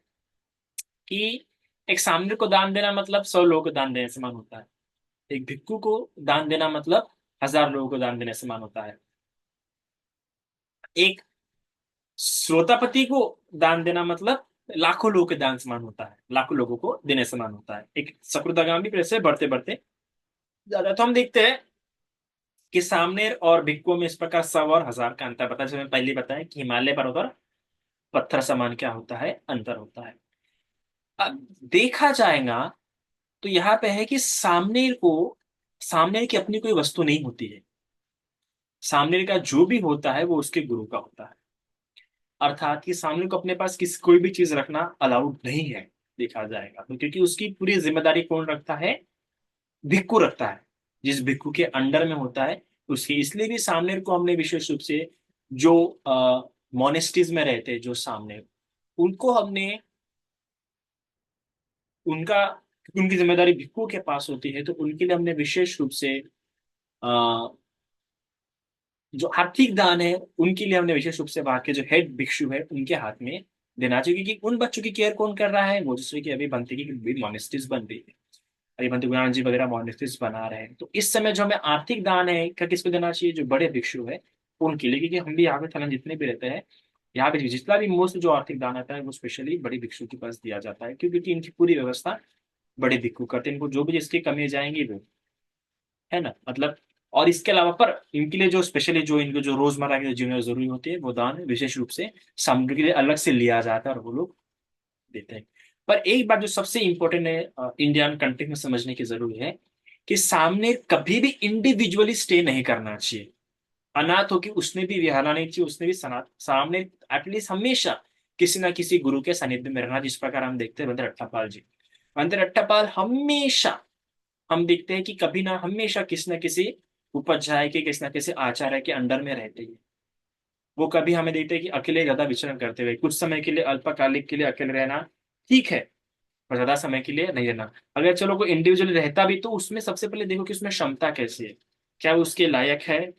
कि एक सामने को दान देना मतलब 100 लोगों को दान देने समान होता है। एक भिक्खु को दान देना मतलब 1000 लोगों को दान देने समान होता है। एक श्रोतापति को दान देना मतलब लाखों लोगों के दान समान होता है, लाखों लोगों को देने समान होता है। एक सकृतगामी फिर से बढ़ते बढ़ते ज्यादा, तो हम देखते हैं कि सामनेर और भिक्खुओं में इस प्रकार 100 और 1000 का अंतर बताया। जैसे मैंने पहले बताया कि हिमालय पर्वत और पत्थर समान क्या होता है, अंतर होता है। अब देखा जाएगा तो यहाँ पे है कि सामने की अपनी कोई वस्तु नहीं होती है। सामने का जो भी होता है वो उसके गुरु का होता है। अर्थात कि सामने को अपने पास कोई भी चीज रखना अलाउड नहीं है, देखा जाएगा तो। क्योंकि उसकी पूरी जिम्मेदारी कौन रखता है? भिक्खु रखता है। जिस भिक्खु के अंडर में होता है उसकी। इसलिए भी सामने को हमने विशेष रूप से, जो मोनेस्ट्रीज में रहते हैं जो सामने, उनको हमने, उनका, उनकी जिम्मेदारी भिक्खुओं के पास होती है, तो उनके लिए हमने विशेष रूप से जो आर्थिक दान है, उनके लिए हमने विशेष रूप से वहां के जो हेड भिक्षु है उनके हाथ में देना चाहिए। क्योंकि उन बच्चों की केयर कौन कर रहा है? वो जिससे कि अभी बनती की मॉनेस्ट्रीज बन रही है, अभी बनती गुरु जी वगैरह मॉनेस्ट्रीज बना रहे हैं। तो इस समय जो हमें आर्थिक दान है का किसको देना चाहिए? जो बड़े भिक्षु है उनके लिए। क्योंकि हम भी यहाँ पे थलन जितने भी रहते हैं, यहाँ पे जितना भी मोस्ट जो आर्थिक दान आता है वो स्पेशली बड़ी भिक्षु के पास दिया जाता है। क्योंकि इनकी पूरी व्यवस्था बड़े भिक्षु करते हैं। इनको जो भी जिसकी कमी जाएंगी वो, है ना, मतलब और इसके अलावा पर इनके लिए जो स्पेशली जो इनको जो रोजमर्रा के जीवन में जरूरी होती है वो दान विशेष रूप से सामग्री के लिए अलग से लिया जाता है और वो लोग देते हैं। पर एक बात जो सबसे इंपॉर्टेंट है इंडियन कंटेक्ट में समझने की जरूरी है कि सामने कभी भी इंडिविजुअली स्टे नहीं करना चाहिए। अनाथ हो कि उसने भी विहारा नहीं चाहिए, उसने भी सामने एटलीस्ट हमेशा किसी ना किसी गुरु के सानिध्य में रहना, जिस प्रकार हम देखते हैं बंदर अट्टापाल जी। बंदर अट्टापाल हमेशा हम देखते हैं कि कभी ना हमेशा किसी न किसी उपाध्याय के किसी न किसी आचार्य के अंडर में रहते हैं। वो कभी हमें देखते हैं कि अकेले ज्यादा विचरण करते हुए कुछ समय के लिए अल्पकालिक के लिए अकेले रहना ठीक है, पर ज्यादा समय के लिए नहीं रहना। अगर चलो कोई इंडिविजुअल रहता भी तो उसमें सबसे पहले देखो कि उसमें क्षमता कैसी है, क्या वो उसके लायक है।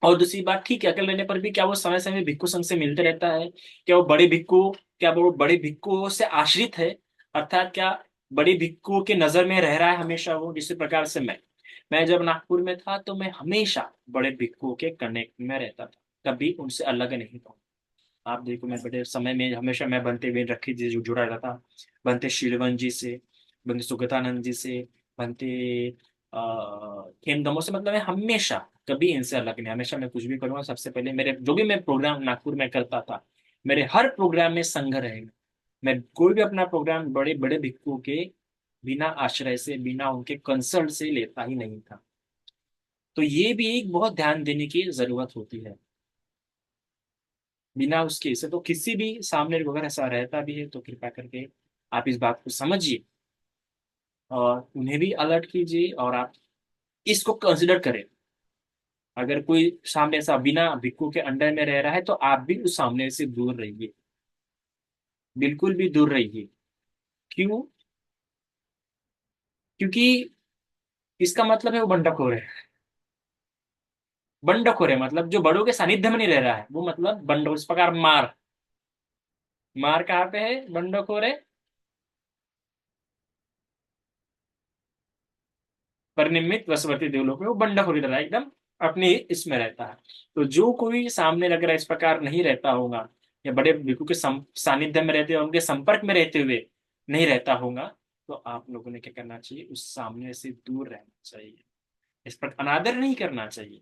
और दूसरी बात, ठीक है अकेले रहने पर भी क्या वो समय समय भिक्खु संघ से मिलते रहता है, क्या वो बड़े भिक्खु, क्या वो बड़े भिक्खुओं से आश्रित है, अर्थात क्या बड़े भिक्खुओं के नजर में रह रहा है हमेशा वो। जिस प्रकार से मैं जब नागपुर में था तो मैं हमेशा बड़े भिक्खुओं के कनेक्ट में रहता था, कभी उनसे अलग नहीं था। आप देखो मैं बड़े समय में हमेशा मैं बनते बेन रखी जी से जुड़ा रहता था, बनते शीलवन जी से, बनते सुगतानंद जी से, बनते खेमदमो से, मतलब मैं हमेशा कभी इनसे अलग नहीं। हमेशा मैं कुछ भी करूंगा सबसे पहले मेरे जो भी मैं प्रोग्राम नागपुर में करता था, मेरे हर प्रोग्राम में संघ रहेगा। मैं कोई भी अपना प्रोग्राम बड़े बड़े भिक्खुओं के बिना आश्रय से बिना उनके कंसल्ट से लेता ही नहीं था। तो ये भी एक बहुत ध्यान देने की जरूरत होती है। बिना उसके से तो किसी भी सामने अगर ऐसा रहता भी है तो कृपा करके आप इस बात को समझिए और उन्हें भी अलर्ट कीजिए और आप इसको कंसिडर करें। अगर कोई सामने ऐसा बिना भिक्खु के अंडर में रह रहा है तो आप भी उस सामने से दूर रहिए, बिल्कुल भी दूर रहिए। क्यों? क्योंकि इसका मतलब है वो बंडखोर है। बंडखोर है मतलब जो बड़ों के सानिध्य में नहीं रह रहा है वो मतलब बंड, उस प्रकार मार। मार कहाँ पे है? बंडखोर है। परिनिमित वसवर्ती देवलोक में वो बंडखोरी तरह एकदम अपने इसमें रहता है। तो जो कोई सामने लग रहा है इस प्रकार नहीं रहता होगा, या बड़े भिक्षु के सानिध्य में रहते हुए उनके संपर्क में रहते हुए नहीं रहता होगा, तो आप लोगों ने क्या करना चाहिए? उस सामने से दूर रहना चाहिए। इस पर अनादर नहीं करना चाहिए,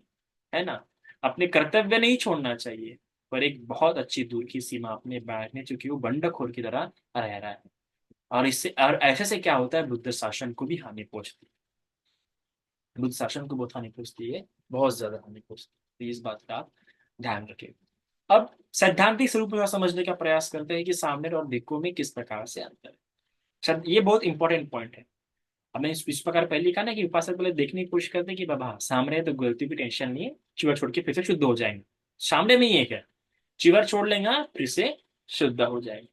है ना। अपने कर्तव्य नहीं छोड़ना चाहिए, पर एक बहुत अच्छी दूर की सीमा अपने बांटने, चूंकि वो बंडखोर की तरह रह रहा है। और इससे और ऐसे से क्या होता है, बुद्ध शासन को भी हानि पहुंचती है। बुद्ध शासन को बहुत हानि पहुंचती है, बहुत ज्यादा हानि पहुंचती है। तो इस बात का आप ध्यान रखें। अब सैद्धांतिक स्वरूप में समझने का प्रयास करते हैं कि सामने और भिक्खु में किस प्रकार से अंतर है। ये बहुत इंपॉर्टेंट पॉइंट है। हमें इस प्रकार पहले कहा ना कि उपासक पहले देखने की कोशिश करते हैं कि बाबा हाँ, सामने है तो गलती की टेंशन नहीं है, चिवर छोड़ के फिर से शुद्ध हो जाएंगे। सामने में ही एक है, चिवर छोड़ लेंगे फिर से शुद्ध हो जाएंगे।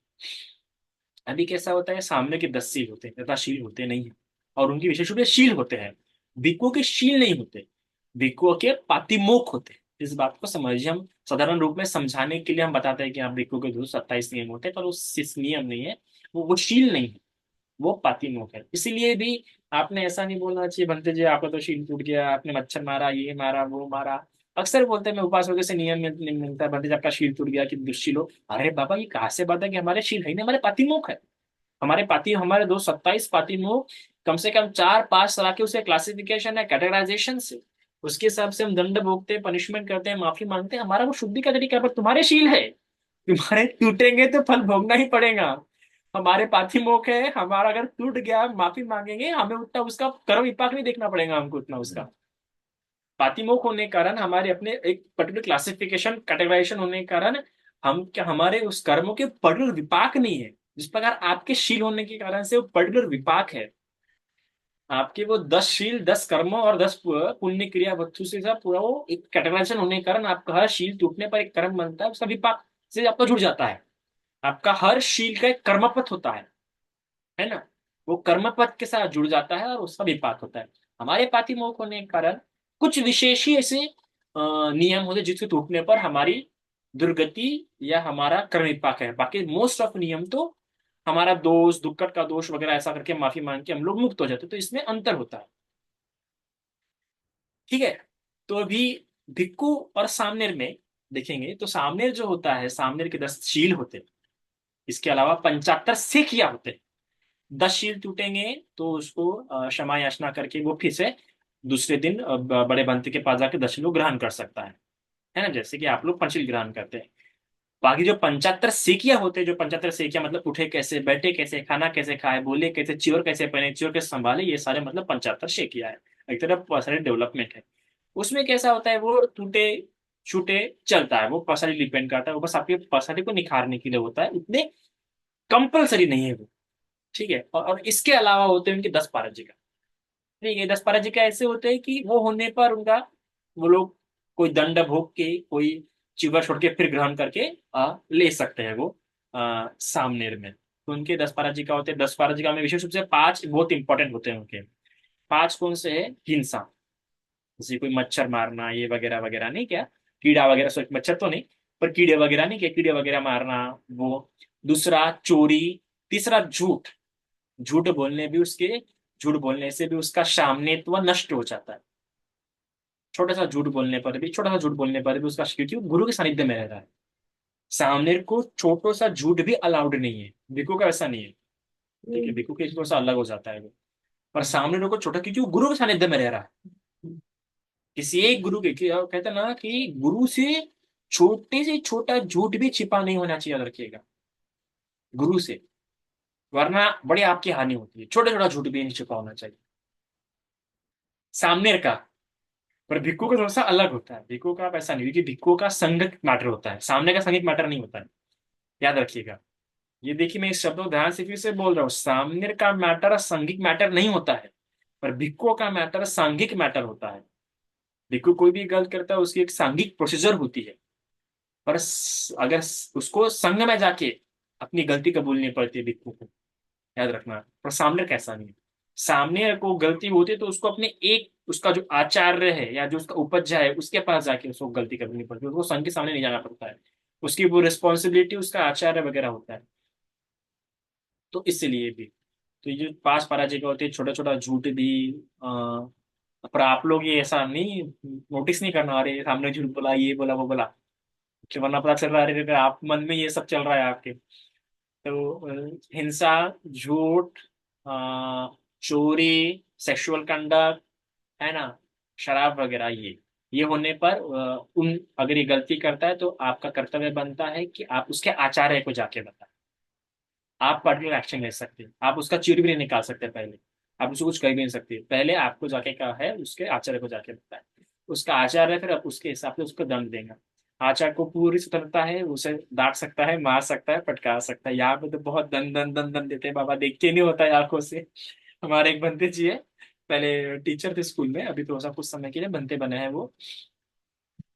अभी कैसा होता है, सामने के 10 शील होते हैं तथा शील होते नहीं है, और उनकी विशेष रूप से शील होते हैं। भिक्खुओं के शील नहीं होते, भिक्खुओं के पातिमोक्ष होते हैं। इस बात को समझिए, हम साधारण रूप में समझाने के लिए हम बताते हैं कि हाँ भिक्खु के 227 नियम होते हैं, पर वो सिर्फ नियम नहीं है, वो शील नहीं है, वो पातिमोक्ष है। इसीलिए भी आपने ऐसा नहीं बोलना चाहिए बनते जी आपका तो शील टूट गया, आपने मच्छर मारा, ये मारा, वो मारा। अक्सर बोलते हैं मैं उपास वजह से नियम मिलता है बनते जी आपका शील टूट गया कि दुश्शील हो। अरे बाबा ये कहाँ से बात है कि हमारे शील है नहीं, हमारे पातिमोक्ष है। हमारे 227 पातिमोक्ष कम से कम 4-5 तरह के उसके क्लासिफिकेशन है, कैटेगराइजेशन से। उसके हिसाब से हम दंड भोगते हैं, पनिशमेंट करते हैं, माफी मांगते हैं। हमारा वो शुद्धि का तरीका है, पर तुम्हारे शील है, तुम्हारे टूटेंगे तो फल भोगना ही पड़ेगा। हमारे पाथिमोक्ष है, हमारा अगर टूट गया माफी मांगेंगे, हमें उतना उसका कर्म विपाक नहीं देखना पड़ेगा हमको उतना उसका। पातिमोक्ष होने के कारण हमारे अपने एक पर्टिकुलर क्लासिफिकेशन कैटेगराइजेशन होने के कारण हम क्या, हमारे उस कर्मों के पर्टिकुलर विपाक नहीं है। जिस प्रकार आपके शील होने के कारण से वो पर्टिकुलर विपाक है। आपके वो 10 शील 10 कर्मों और 10 पुण्य क्रिया वस्तु से सब पूरा वो एक कैटेगराइजेशन होने के कारण आपका हर शील टूटने पर एक कर्म बनता है, उसका विपाक से आपका जुड़ जाता है। आपका हर शील का एक कर्मपथ होता है ना। वो कर्मपथ के साथ जुड़ जाता है और उसका विपाक होता है। हमारे पातिमोक्ष होने के कारण कुछ विशेष ही ऐसे नियम होते हैं जिसके टूटने पर हमारी दुर्गति या हमारा कर्म विपाक है। बाकी मोस्ट ऑफ नियम तो हमारा दोष दुक्कट का दोष वगैरह ऐसा करके माफी मांग के हम लोग मुक्त हो जाते हैं। तो इसमें अंतर होता है, ठीक है। तो अभी भिक्खु और सामनेर में देखेंगे तो सामनेर जो होता है, सामनेर के 10 शील होते हैं। इसके अलावा 75 सेखिया होते हैं। 10 शील टूटेंगे तो उसको क्षमा याचना करके वो फिर से दूसरे दिन बड़े बंते के पास जाके दक्षिण को ग्रहण कर सकता है ना, जैसे कि आप लोग पंचशील ग्रहण करते हैं। बाकी जो 75 सेकिया होते हैं, जो 75 सेकिया मतलब उठे कैसे, बैठे कैसे, खाना कैसे खाए, बोले कैसे, चिवर कैसे पहने, चिवर कैसे संभाले, ये सारे मतलब 75 सेकिया है। एक तरह पर्सनल डेवलपमेंट है। उसमें कैसा होता है, वो टूटे छूटे चलता है, वो पर्सनली डिपेंड करता है, वो बस आपकी पर्सनलिटी को निखारने के लिए होता है, उतने कंपलसरी नहीं है वो। ठीक है। और इसके अलावा होते हैं उनके 10 पारजिका। ठीक है, 10 पारजिका ऐसे होते हैं कि वो होने पर उनका, वो लोग कोई दंड भोग के, कोई चिवर छोड़ के फिर ग्रहण करके ले सकते हैं वो सामनेर में। तो उनके 10 पारजिका होते हैं। 10 पारजिका में विशेष रूप से 5 बहुत इंपॉर्टेंट होते हैं उनके। 5 कौन से है? हिंसा, जैसे कोई मच्छर मारना, ये वगैरह वगैरह नहीं क्या, कीड़ा वगैरह, सॉरी मच्छर तो नहीं, पर कीड़े वगैरह नहीं क्या, कीड़े वगैरह मारना वो। दूसरा चोरी। तीसरा झूठ। झूठ बोलने भी उसके, झूठ बोलने से भी उसका सामनेत्व नष्ट हो जाता है। छोटा सा झूठ बोलने पर भी, छोटा सा झूठ बोलने पर भी उसका, क्योंकि वो गुरु के सानिध्य में रह रहा है। सामने को छोटो सा झूठ भी अलाउड नहीं है, भिक्खु का ऐसा नहीं है। ठीक है, भिक्खु के थोड़ा सा अलग हो जाता है वो। पर सामने को छोटा, क्योंकि वो गुरु के सानिध्य में रह रहा है। किसी एक गुरु के, कहते हैं ना कि गुरु से छोटे से छोटा झूठ भी छिपा नहीं होना चाहिए, याद रखिएगा, गुरु से। वरना बड़ी आपकी हानि होती है। छोटा छोटा झूठ भी नहीं छिपा होना चाहिए सामने का। पर भिक्खु का थोड़ा सा अलग होता है। भिक्खु का आप ऐसा नहीं, क्योंकि भिक्खु का संगत मैटर होता है, सामने का संगीत मैटर नहीं होता है। याद रखिएगा। ये देखिए, मैं इस शब्द को ध्यान से फिर से बोल रहा हूँ, सामने का मैटर सांघिक मैटर नहीं होता है, पर भिक्खु का मैटर सांघिक मैटर होता है। भिक्खु कोई भी गलत करता है, उसकी एक सांघिक प्रोसीजर होती है। पर अगर उसको संघ में जाके अपनी गलती कबूलनी पड़ती है भिक्खु को, याद रखना। पर सामने कैसा नहीं है। सामने को गलती होती है तो उसको अपने एक, उसका जो आचार्य है या जो उसका उपज्या है उसके पास जाके उसको गलती करनी पड़ती है, उसको संघ के सामने नहीं जाना पड़ता है। उसकी वो रिस्पॉन्सिबिलिटी उसका आचार्य वगैरह होता है। तो इसलिए भी, तो ये जो 5 पराजय होते हैं, छोटा छोटा झूठ भी आ, पर आप लोग ये ऐसा नहीं, नोटिस नहीं करना, अरे सामने झूठ बोला, ये बोला, वो बोला, कि वरना पता चल रहा है, अरे आप मन में ये सब चल रहा है आपके। तो हिंसा, झूठ, अ, चोरी, सेक्सुअल कंडक्ट, है ना, शराब वगैरह, ये होने पर उन, अगर ये गलती करता है तो आपका कर्तव्य बनता है कि आप उसके आचार्य को जाके बताएं। आप पर्टिकुलर एक्शन ले सकते हैं, आप उसका चीर भी नहीं निकाल सकते पहले, आप उसको कुछ कर भी नहीं सकते, पहले आपको जाके क्या है, उसके आचार्य को जाके बताएं। उसका आचार्य फिर आप उसके हिसाब से उसको दंड देगा। आचार्य को पूरी स्वतंत्रता है, उसे डांट सकता है, मार सकता है, फटकार सकता है। यहाँ पे तो बहुत दंड दंड दंड दंड देते हैं बाबा, देखते नहीं होता है आंखों से। हमारे एक बनते जी है, पहले टीचर थे स्कूल में, अभी तो ऐसा कुछ समय के लिए बनते बने हैं वो।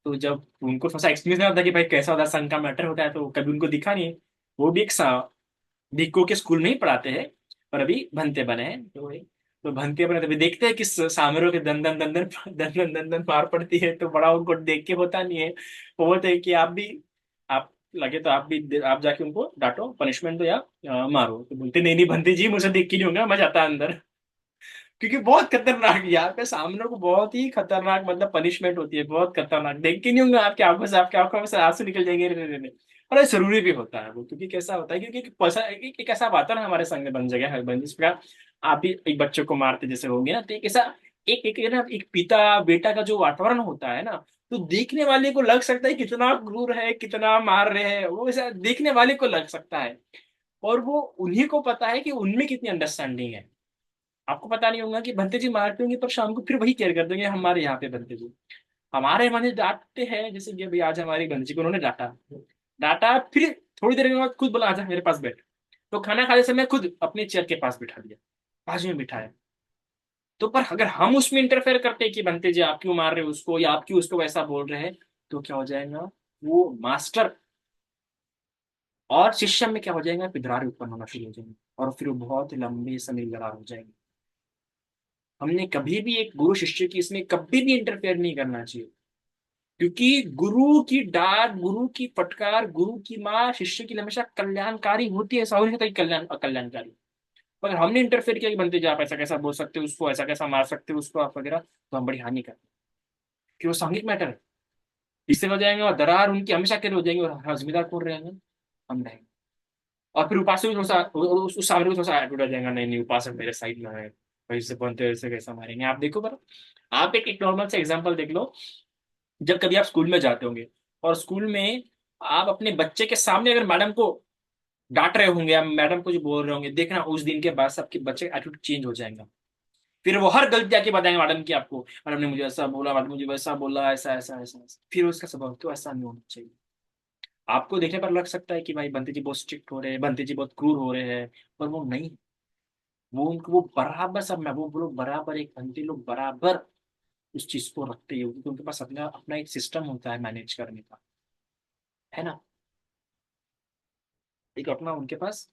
तो जब उनको थोड़ा सा एक्सपीरियंस नहीं होता कि भाई कैसा होता है, संघ का मैटर होता है, तो कभी उनको दिखा नहीं है। वो भी एक भिक्खु के स्कूल में ही पढ़ाते हैं, पर अभी भंते बने हैं तो भंते बने, तो अभी देखते हैं कि सामरों के दंदन दंदन दंदन दंदन मार पड़ती है, तो बड़ा उनको देख के होता नहीं है। वो बोलते हैं कि आप भी, आप लगे तो आप भी, आप जाके उनको डांटो, पनिशमेंट दो या मारो। तो बोलते नहीं नहीं भंते जी, मुझे देख के नहीं होगा, मैं जाता अंदर। क्योंकि बहुत खतरनाक, यहाँ पे सामने को बहुत ही खतरनाक मतलब पनिशमेंट होती है, बहुत खतरनाक, देख के नहीं होंगे आपकी आंखों से, आपकी आंखों में से आंसू निकल जाएंगे, रे, रे, रे। और ये जरूरी भी होता है वो, क्योंकि कैसा होता है, क्योंकि एक ऐसा वातावरण हमारे संग में बन जगह है, बन जिस प्रकार आप भी एक बच्चे को मारते जैसे होगे ना, तो एक ऐसा, एक एक ना, एक पिता बेटा का जो वातावरण होता है ना, तो देखने वाले को लग सकता है कितना क्रूर है, कितना मार रहे हैं, वो ऐसा देखने वाले को लग सकता है। और वो उन्हीं को पता है कि उनमें कितनी अंडरस्टैंडिंग है। आपको पता नहीं होगा कि भंते जी मारते होंगे, पर शाम को फिर वही केयर कर देंगे, हमारे यहाँ पे भंते जी, हमारे मन डांटते हैं, जैसे कि अभी आज हमारी भंते जी को उन्होंने डांटा, डांटा, फिर थोड़ी देर के बाद खुद बोला आजा मेरे पास बैठ। तो खाना खाते समय खुद अपने चेयर के पास बिठा दिया, बाजू में बिठाया। तो पर अगर हम उसमें इंटरफेयर करते हैं कि बनते जी आप क्यों मार रहे हो उसको, या आप क्यों उसको वैसा बोल रहे हैं, तो क्या हो जाएगा, वो मास्टर और शिष्य में क्या हो जाएगा, पिधरारी उत्पन्न होना शुरू हो जाएंगे, और फिर वो बहुत लंबे समय लड़ाई हो जाएंगे। हमने कभी भी एक गुरु शिष्य की इसमें कभी भी इंटरफेयर नहीं करना चाहिए, क्योंकि गुरु की डांट, गुरु की फटकार, गुरु की मार शिष्य के लिए हमेशा कल्याणकारी होती है, ऐसा हो नहीं सकता कि कल्याण अकल्याणकारी। अगर हमने इंटरफेयर किया कि बनते जाए आप ऐसा कैसा बोल सकते हो उसको, ऐसा कैसा मार सकते हो उसको आप वगैरह, तो हम बड़ी हानि करते हैं, कि वो सांघिक मैटर है। इससे हो जाएंगे और दरार उनकी हमेशा के लिए हो जाएंगे, और हाँ, जिम्मेदार कौन रहेंगे, हम रहेंगे। और फिर उपासक भी थोड़ा सा उस सामने को थोड़ा सा एटीट्यूड आ जाएगा, नहीं नहीं उपासक मेरे साइड में है, भाई इससे बनते ऐसे कैसा मारेंगे, आप देखो बरा। आप एक नॉर्मल से एग्जांपल देख लो। जब कभी आप स्कूल में जाते होंगे और स्कूल में आप अपने बच्चे के सामने अगर मैडम को डांट रहे होंगे या मैडम को जो बोल रहे होंगे, देखना उस दिन के बाद से आपके बच्चे का एटीट्यूड चेंज हो जाएगा। फिर वो हर गलती आके बताएंगे मैडम की आपको, मैडम ने मुझे ऐसा बोला, मैडम मुझे वैसा बोला, ऐसा ऐसा ऐसा ऐसा। फिर उसका स्वभाव तो ऐसा नहीं होना चाहिए। आपको देखने पर लग सकता है कि भाई बंटी जी बहुत स्ट्रिक्ट हो रहे हैं, बंटी जी बहुत क्रूर हो रहे हैं, पर वो नहीं। वो उनको वो बराबर सब में वो लोग बराबर, एक बंटी लोग बराबर उस चीज को रखते ही, क्योंकि उनके पास अपना अपना एक सिस्टम होता है मैनेज करने का, है ना। एक अपना उनके पास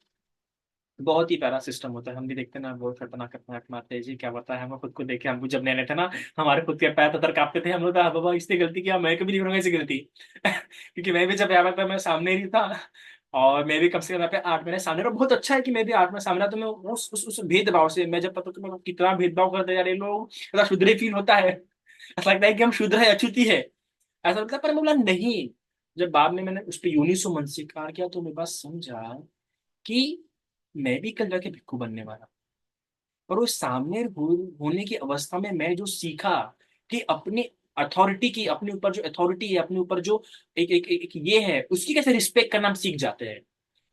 बहुत ही प्यारा सिस्टम होता है। हम भी देखते हैं ना, बहुत खतरनाक खतरनाक मारते हैं जी, क्या बताया, हम खुद को देखे, हमको जब नए थे ना, हमारे खुद के पैर ततर कांपते थे, हम लोग कहा बाबा इसने गलती किया, मैं कभी नहीं करूंगा ऐसी गलती। क्योंकि मैं भी जब यहाँ था मैं सामने ही था, और मैं भी कम से कम यहाँ पे 8 महीने सामने रहा। बहुत अच्छा है कि मैं भी 8 महीने सामने रहा, तो मैं उस भेदभाव से मैं जब पता तो मैं कितना भेदभाव करते जा रहे लोग, ऐसा शुद्र फील होता है। ऐसा लगता है कि हम शुद्र है, अछूती है, ऐसा लगता है। पर मैं बोला नहीं। जब बाद में मैंने उस पर यूनिसो मन से कार्य किया तो मेरे पास समझा कि मैं भी कल जाके भिक्खु बनने वाला। और उस सामने होने की अवस्था में मैं जो सीखा कि अपनी अथॉरिटी की, अपने ऊपर जो अथॉरिटी है, अपने ऊपर जो एक ये है, उसकी कैसे रिस्पेक्ट करना हम सीख जाते हैं।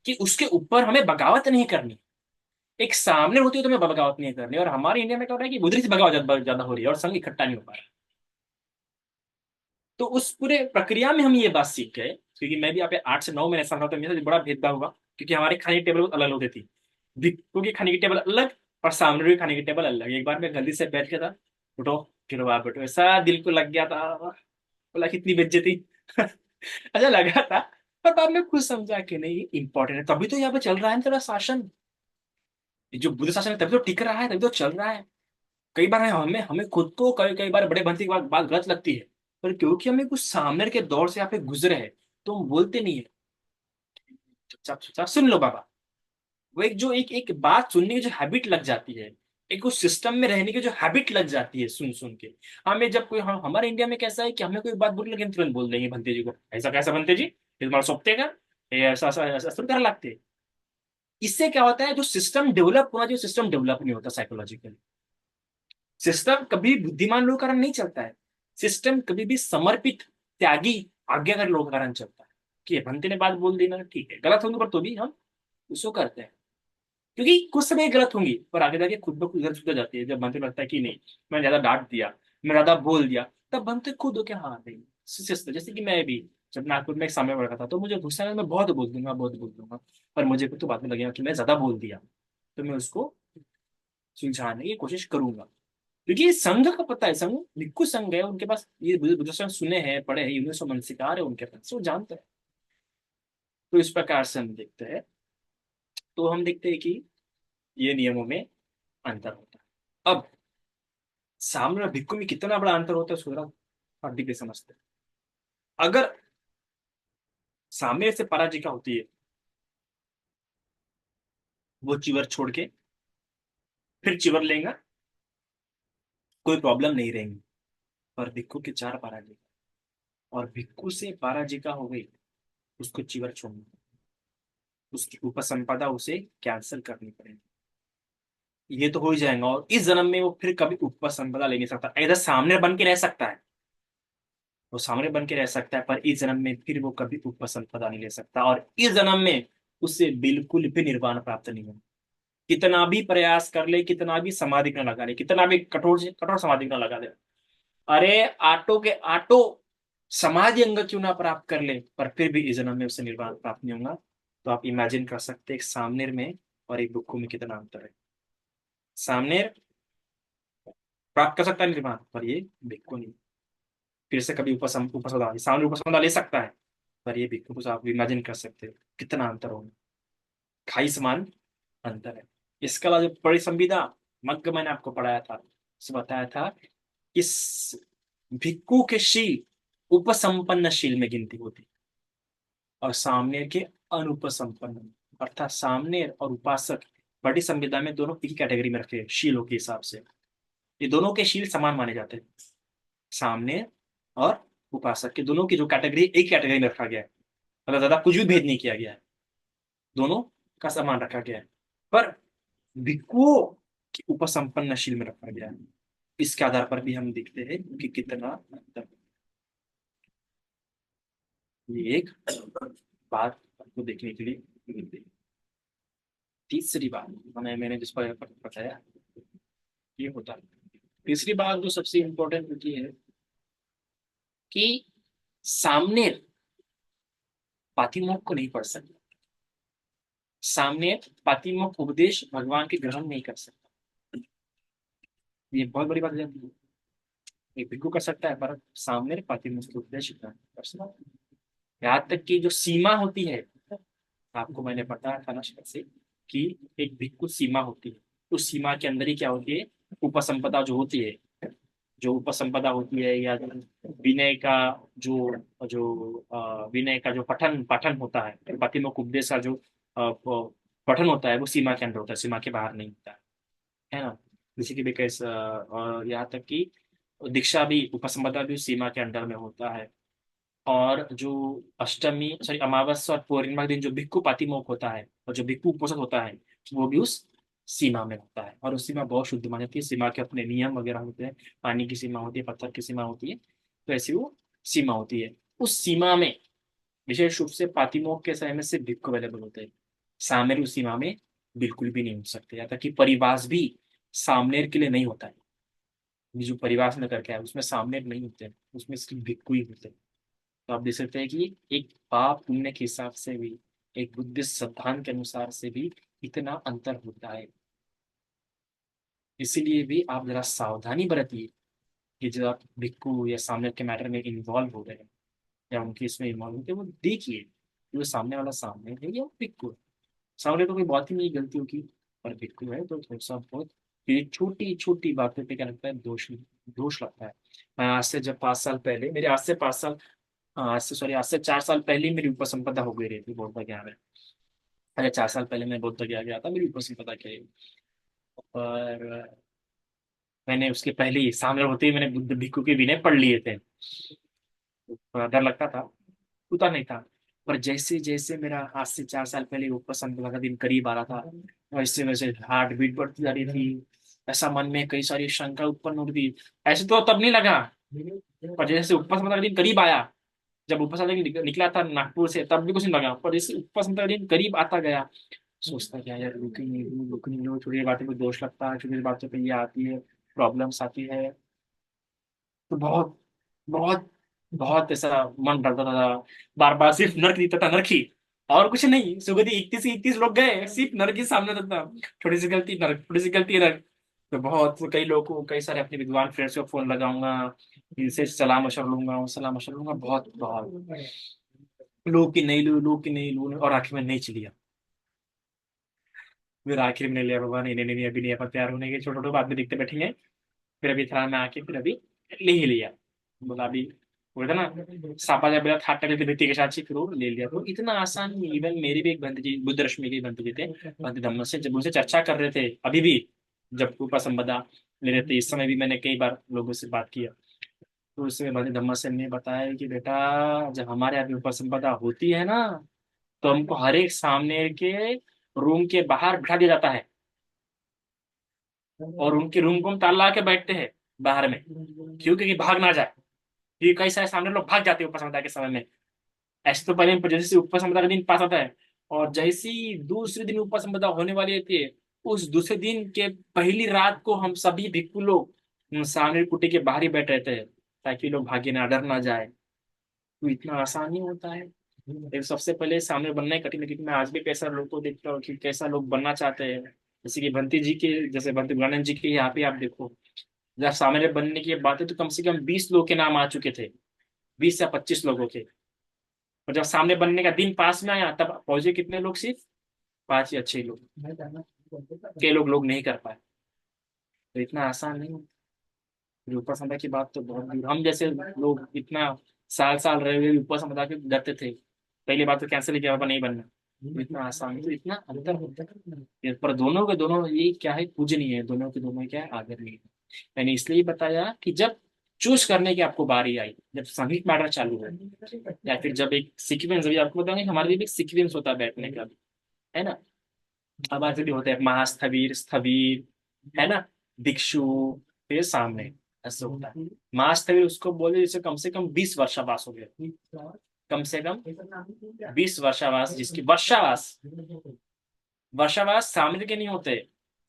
कि उसके ऊपर हमें बगावत नहीं करनी। एक सामने होती है तो हमें बगावत नहीं करनी। और हमारे इंडिया में क्या हो रहा है कि उधर से बगावत ज्यादा हो रही है और संघ इकट्ठा नहीं हो पा रहा। तो उस पूरे प्रक्रिया में हम ये बात सीख गए, क्योंकि मैं भी यहाँ पे 8 से 9 महीने साल रहा, तो मेरे साथ बड़ा भेदभाव हुआ, क्योंकि हमारे खाने की टेबल बहुत अलग होती थी। दीपू की खाने की टेबल अलग, और सामने की खाने की टेबल अलग। एक बार मैं गलती से बैठ गया था, उठो फिर आप बैठो, ऐसा दिल को लग गया था, बोला कितनी बेइज्जती। अच्छा लगा था। पर बाद में खुद समझा कि नहीं ये इंपॉर्टेंट है, तभी तो यहाँ पे चल रहा है ना तेरा शासन। ये जो बुद्ध शासन है तभी तो टिक रहा है, तभी तो चल रहा है। कई बार हमें हमें खुद को कई कई बार बड़े बनते की बात गलत लगती है, पर क्योंकि हमें कुछ सामने के दौर से यहाँ पे गुजरे हैं, तो हम बोलते नहीं है। चुपचाप चुपचाप सुन लो बाबा। वो एक जो एक एक बात सुनने की जो हैबिट लग जाती है, एक उस सिस्टम में रहने की जो हैबिट लग जाती है सुन सुन के। हमें जब कोई हमारे इंडिया में कैसा है कि हमें कोई बात बोलने लगे हम तुरंत बोल देंगे भंते जी को, ऐसा कैसा भंते जी, ये तुम्हारा सोपते का, ये ऐसा ऐसा ऐसा ऐसा कर लगते हैं। इससे क्या होता है, जो सिस्टम डेवलप होना चाहिए सिस्टम डेवलप नहीं होता साइकोलॉजिकली। सिस्टम कभी बुद्धिमान लोगों के कारण नहीं चलता है। सिस्टम कभी भी समर्पित, त्यागी, आज्ञाकारी लोगों के कारण चलता है। कि भंते ने बात बोल दी ना, ठीक है गलत होंगे पर तो भी हम उसको करते हैं। क्योंकि कुछ समय गलत होंगी पर आगे जाके खुद ब खुद गलत सुधर जाती है। जब बनते लगता है कि नहीं, मैंने ज्यादा डांट दिया, मैं ज्यादा बोल दिया, तब बनते खुद हो क्या, हाँ नहीं। जैसे कि मैं भी जब नागपुर में एक समय पढ़ा था, तो मुझे गुस्सा आया, मैं बहुत बोल दूंगा। पर मुझे तो बाद में लगेगा कि मैं ज्यादा बोल दिया, तो मैं उसको सुलझाने की कोशिश करूंगा। क्योंकि ये संघ का पता है, संघ भिक्खु संघ है, उनके पास ये बुद्ध सुने हैं, पढ़े हैं, यूनिवर्सल मनसिकार है उनके पास, वो जानते हैं। तो इस प्रकार से हम देखते हैं। तो हम देखते हैं कि ये नियमों में अंतर होता है। अब सामने और भिक्खु में कितना बड़ा अंतर होता है उसको जरा और डीपली समझते हैं। अगर सामने से पराजिका होती है, वो चिवर छोड़ के फिर चिवर लेगा, कोई प्रॉब्लम नहीं रहेगी। पर भिक्खु के 4 पराजिका, और भिक्खु से पराजिका हो गई, उसको चिवर छोड़ना, उसकी उपसंपदा उसे कैंसिल करनी पड़ेगी। ये तो हो ही जाएगा, और इस जन्म में वो फिर कभी उपसंपदा ले नहीं सकता। इधर सामने बन के रह सकता है, वो सामने बन के रह सकता है, पर इस जन्म में फिर वो कभी उपसंपदा नहीं ले सकता। और इस जन्म में उससे बिल्कुल भी निर्वाण प्राप्त नहीं होगा। कितना भी प्रयास कर ले, कितना भी समाधि न लगा ले, कितना भी कठोर से कठोर समाधि न लगा ले, अरे आटो के आटो समाधि अंग क्यों ना प्राप्त कर ले, पर फिर भी इस जन्म में उसे निर्वाण प्राप्त नहीं होगा। तो आप इमेजिन कर सकते हैं एक सामनेर में और एक भिक्खु में कितना अंतर है। सामनेर प्राप्त कर सकता है निर्वाण, पर ये भिक्खु नहीं। फिर से कभी उपसदा सामने उपसदा ले सकता है, पर ये भिक्खु को आप इमेजिन कर सकते हो कितना अंतर होगा। खाई समान अंतर है। इसके अलावा जो परिसंविदा मग्ग मैंने आपको पढ़ाया था, उसमें बताया था इस भिक्खु के शील उपसंपन्न शील में गिनती होती, और सामने के अनुपसंपन्न, अर्थात सामने और उपासक बड़ी संविदा में दोनों एक ही कैटेगरी में रखे हैं शीलों के हिसाब से। ये दोनों के शील समान माने जाते हैं। सामने और उपासक के दोनों की जो कैटेगरी, एक कैटेगरी में रखा गया है। मतलब ज्यादा कुछ भी भेद नहीं किया गया है, दोनों का समान रखा गया है। पर भिक्खुओं की उपसंपन्नशील में रखा गया है। इसके आधार पर भी हम देखते हैं कि कितना अंतर। ये एक बात आपको देखने के लिए मिलती है। तीसरी बात मैंने जिस पर बताया ये होता है। तीसरी बात जो सबसे इम्पोर्टेंट होती है कि सामने पातिमोक्ष को नहीं पढ़ सकता, सामने पातिमोक्ष उपदेश भगवान के ग्रहण नहीं कर सकता। ये बहुत बड़ी बात हो जाती है। एक भिक्खु कर सकता है पर सामने पातिमोक्ष के उपदेश ग्रहण नहीं कर सकता। यहाँ तक कि जो सीमा होती है, आपको मैंने बताया था ना शायद से कि एक भिक्खु सीमा होती है। उस सीमा के अंदर ही क्या होती है, उपसंपदा जो होती है, जो उपसंपदा होती है या जो विनय का जो जो विनय का जो पठन पठन होता है, प्रतिमुख उपदेश का जो पठन होता है वो सीमा के अंदर होता है, सीमा के बाहर नहीं होता है ना। किसी की भी कैसे और यहाँ तक कि दीक्षा भी उपसंपदा भी उस सीमा के अंडर में होता है। और जो अष्टमी सॉरी अमावस्या और पूर्णिमा के दिन जो भिक्खु पातिमोक्ष होता है और जो भिक्खु उपोषण होता है वो भी उस सीमा में होता है। और उस सीमा बहुत शुद्ध मानी जाती है। सीमा के अपने नियम वगैरह होते हैं, पानी की सीमा होती है, पत्थर की सीमा होती है, तो ऐसी वो सीमा होती है। उस सीमा में विशेष रूप से पातिमोक्ष के समय में सिर्फ भिक्खु अवेलेबल होते हैं। सामने उस सीमा में बिल्कुल भी नहीं हो सकते, या तक कि परिवास भी सामनेर के लिए नहीं होता है। ये जो परिवास में करके है उसमें सामनेर नहीं होते हैं, उसमें सिर्फ भिक्खु ही होते हैं। तो आप देख सकते हैं कि एक पाप पुण्य के हिसाब से भी, एक बुद्धिस्ट सिद्धांत के अनुसार से भी इतना अंतर होता है। इसीलिए भी आप जरा सावधानी बरतिए कि जब आप भिक्खु या सामने के मैटर में इन्वॉल्व हो रहे हैं या उनके इसमें इन्वॉल्व होते हैं, वो देखिए कि वो सामने वाला सामने है या भिक्खु है। सामने तो कोई बात ही नहीं गलती होगी, पर भिक्खु है तो थोड़ा सा बहुत ये छोटी छोटी बातों पे क्या लगता है, दोष दोष लगता है। मैं आज से जब 5 साल पहले मेरे आज से 5 साल, हाँ, आज से सॉरी आज से 4 साल पहले ही मेरी उपसंपदा हो गई रही थी बौद्ध गया में। अरे 4 साल पहले मैं बौद्ध गया गया था, मेरी उपसंपदा के लिए। पर मैंने उसके पहले ही सामने होते ही मैंने बुद्ध भिक्खु के विनय पढ़ लिए थे। तो थोड़ा डर लगता था, उतना नहीं था। पर जैसे जैसे मेरा आज से 4 साल पहले उपसंपदा का दिन करीब आ रहा था, वैसे वैसे हार्ट बीट बढ़ती जा रही थी। ऐसा मन में कई सारी शंका उत्पन्न हो रही थी। ऐसे तो तब नहीं लगा, पर जैसे उपसंपदा का दिन करीब आया, जब उपसंहार निकला था नागपुर से, तब भी कुछ नहीं लगा। पर जैसे उपसंहार दिन करीब आता गया, सोचता क्या यार, रुक नहीं लो, छोटी बातें पे दोष लगता है, छोटी बातों पे ये आती है, प्रॉब्लम्स आती है। तो बहुत बहुत बहुत ऐसा मन डरता था, बार बार सिर्फ नर्क दिखता था, नर्क ही, और कुछ नहीं। सुगति 31 लोग गए, सिर्फ नर्क ही सामने था। थोड़ी सी गलती नर्क, थोड़ी सी गलती नर्क। तो बहुत कई लोगों को, कई सारे अपने विद्वान फ्रेंड्स को फोन लगाऊंगा, इनसे सलाह मशवरा लूंगा, सलाह मशवरा लूंगा, बहुत बहुत लोग की नहीं लू, लोग की नहीं लू, और आखिर में नहीं चलिया। फिर आखिर में नहीं लिया, बाबा नहीं नहीं नहीं अभी नहीं, अपन तैयार होने के, छोटे छोटे बाद में दिखते बैठेंगे। फिर अभी थोड़ा में आके फिर अभी ले ही लिया। बोला अभी बोलता ना, सापा जब मेरा था टले भित्ति के साथ ही फिर वो ले लिया। तो इतना आसान नहीं। इवन मेरी भी एक बंधु जी, बुद्ध रश्मि के बंधु जी थे, बंधु धम्म से, जब उनसे चर्चा कर रहे थे अभी भी, जब उपसंपदा ले रहे थे, इस समय भी मैंने कई बार लोगों से बात किया। तो उसमें बंधु धम्म से ने बताया कि बेटा, जब हमारे यहाँ पे उपसंपदा होती है ना, तो हमको हर एक सामने के रूम के बाहर बिठा दिया जाता है, और उनके रूम को हम ताला के बैठते हैं बाहर में। क्यों? क्योंकि भाग ना जाए, क्योंकि कई सारे सामने लोग भाग जाते हैं उपसंपदा के समय में। ऐसे तो पहले जैसे उपसंपदा का दिन पास आता है, और जैसे ही दूसरे दिन उपसंपदा होने वाली रहती है, उस दूसरे दिन के पहली रात को हम सभी भिक्खु लोग सामने कुटी के बाहर ही बैठ रहते हैं, ताकि लोग भागे ना, डर ना जाए। तो इतना आसान नहीं होता है। एक सबसे पहले सामने बनना ही कठिन है, क्योंकि मैं आज भी कैसा लोग को देखता हूँ कि कैसा लोग बनना चाहते हैं। जैसे कि भंती जी के, जैसे भंती गुरु जी के यहाँ पे आप देखो, जब सामने बनने की बात है तो कम से कम 20 लोग के नाम आ चुके थे, 20 या 25 लोगों के। और जब सामने बनने का दिन पास में आया तब पहुंचे कितने लोग, सिर्फ 5 या 6 लोग। कई लोग नहीं कर पाए। तो इतना आसान नहीं। ऊपर संपदा की बात तो बहुत दूर, हम जैसे लोग इतना साल साल रहे हुए ऊपर संपदा के डरते थे। पहली बात तो कैंसिल किया, बाबा नहीं बनना। तो इतना आसान, तो इतना अंतर होता है। पर दोनों के दोनों ये क्या है, पूजनीय है, दोनों के दोनों क्या है, आदरणीय है। मैंने इसलिए बताया कि जब चूज करने की आपको बारी आई, जब संगीत मैटर चालू है, या फिर जब एक सीक्वेंस, अभी आपको बताऊंगा हमारे लिए भी एक सीक्वेंस होता है बैठने का भी, है ना। अब आज भी होते हैं महास्थवीर, स्थवीर, है ना, दिक्षु, फिर सामने, ऐसे होता है। महास्थविर उसको बोले जैसे कम से कम 20 वर्षावास हो गए, कम से कम 20 वर्षावास, जिसकी वर्षावास, वर्षावास सामने के नहीं होते।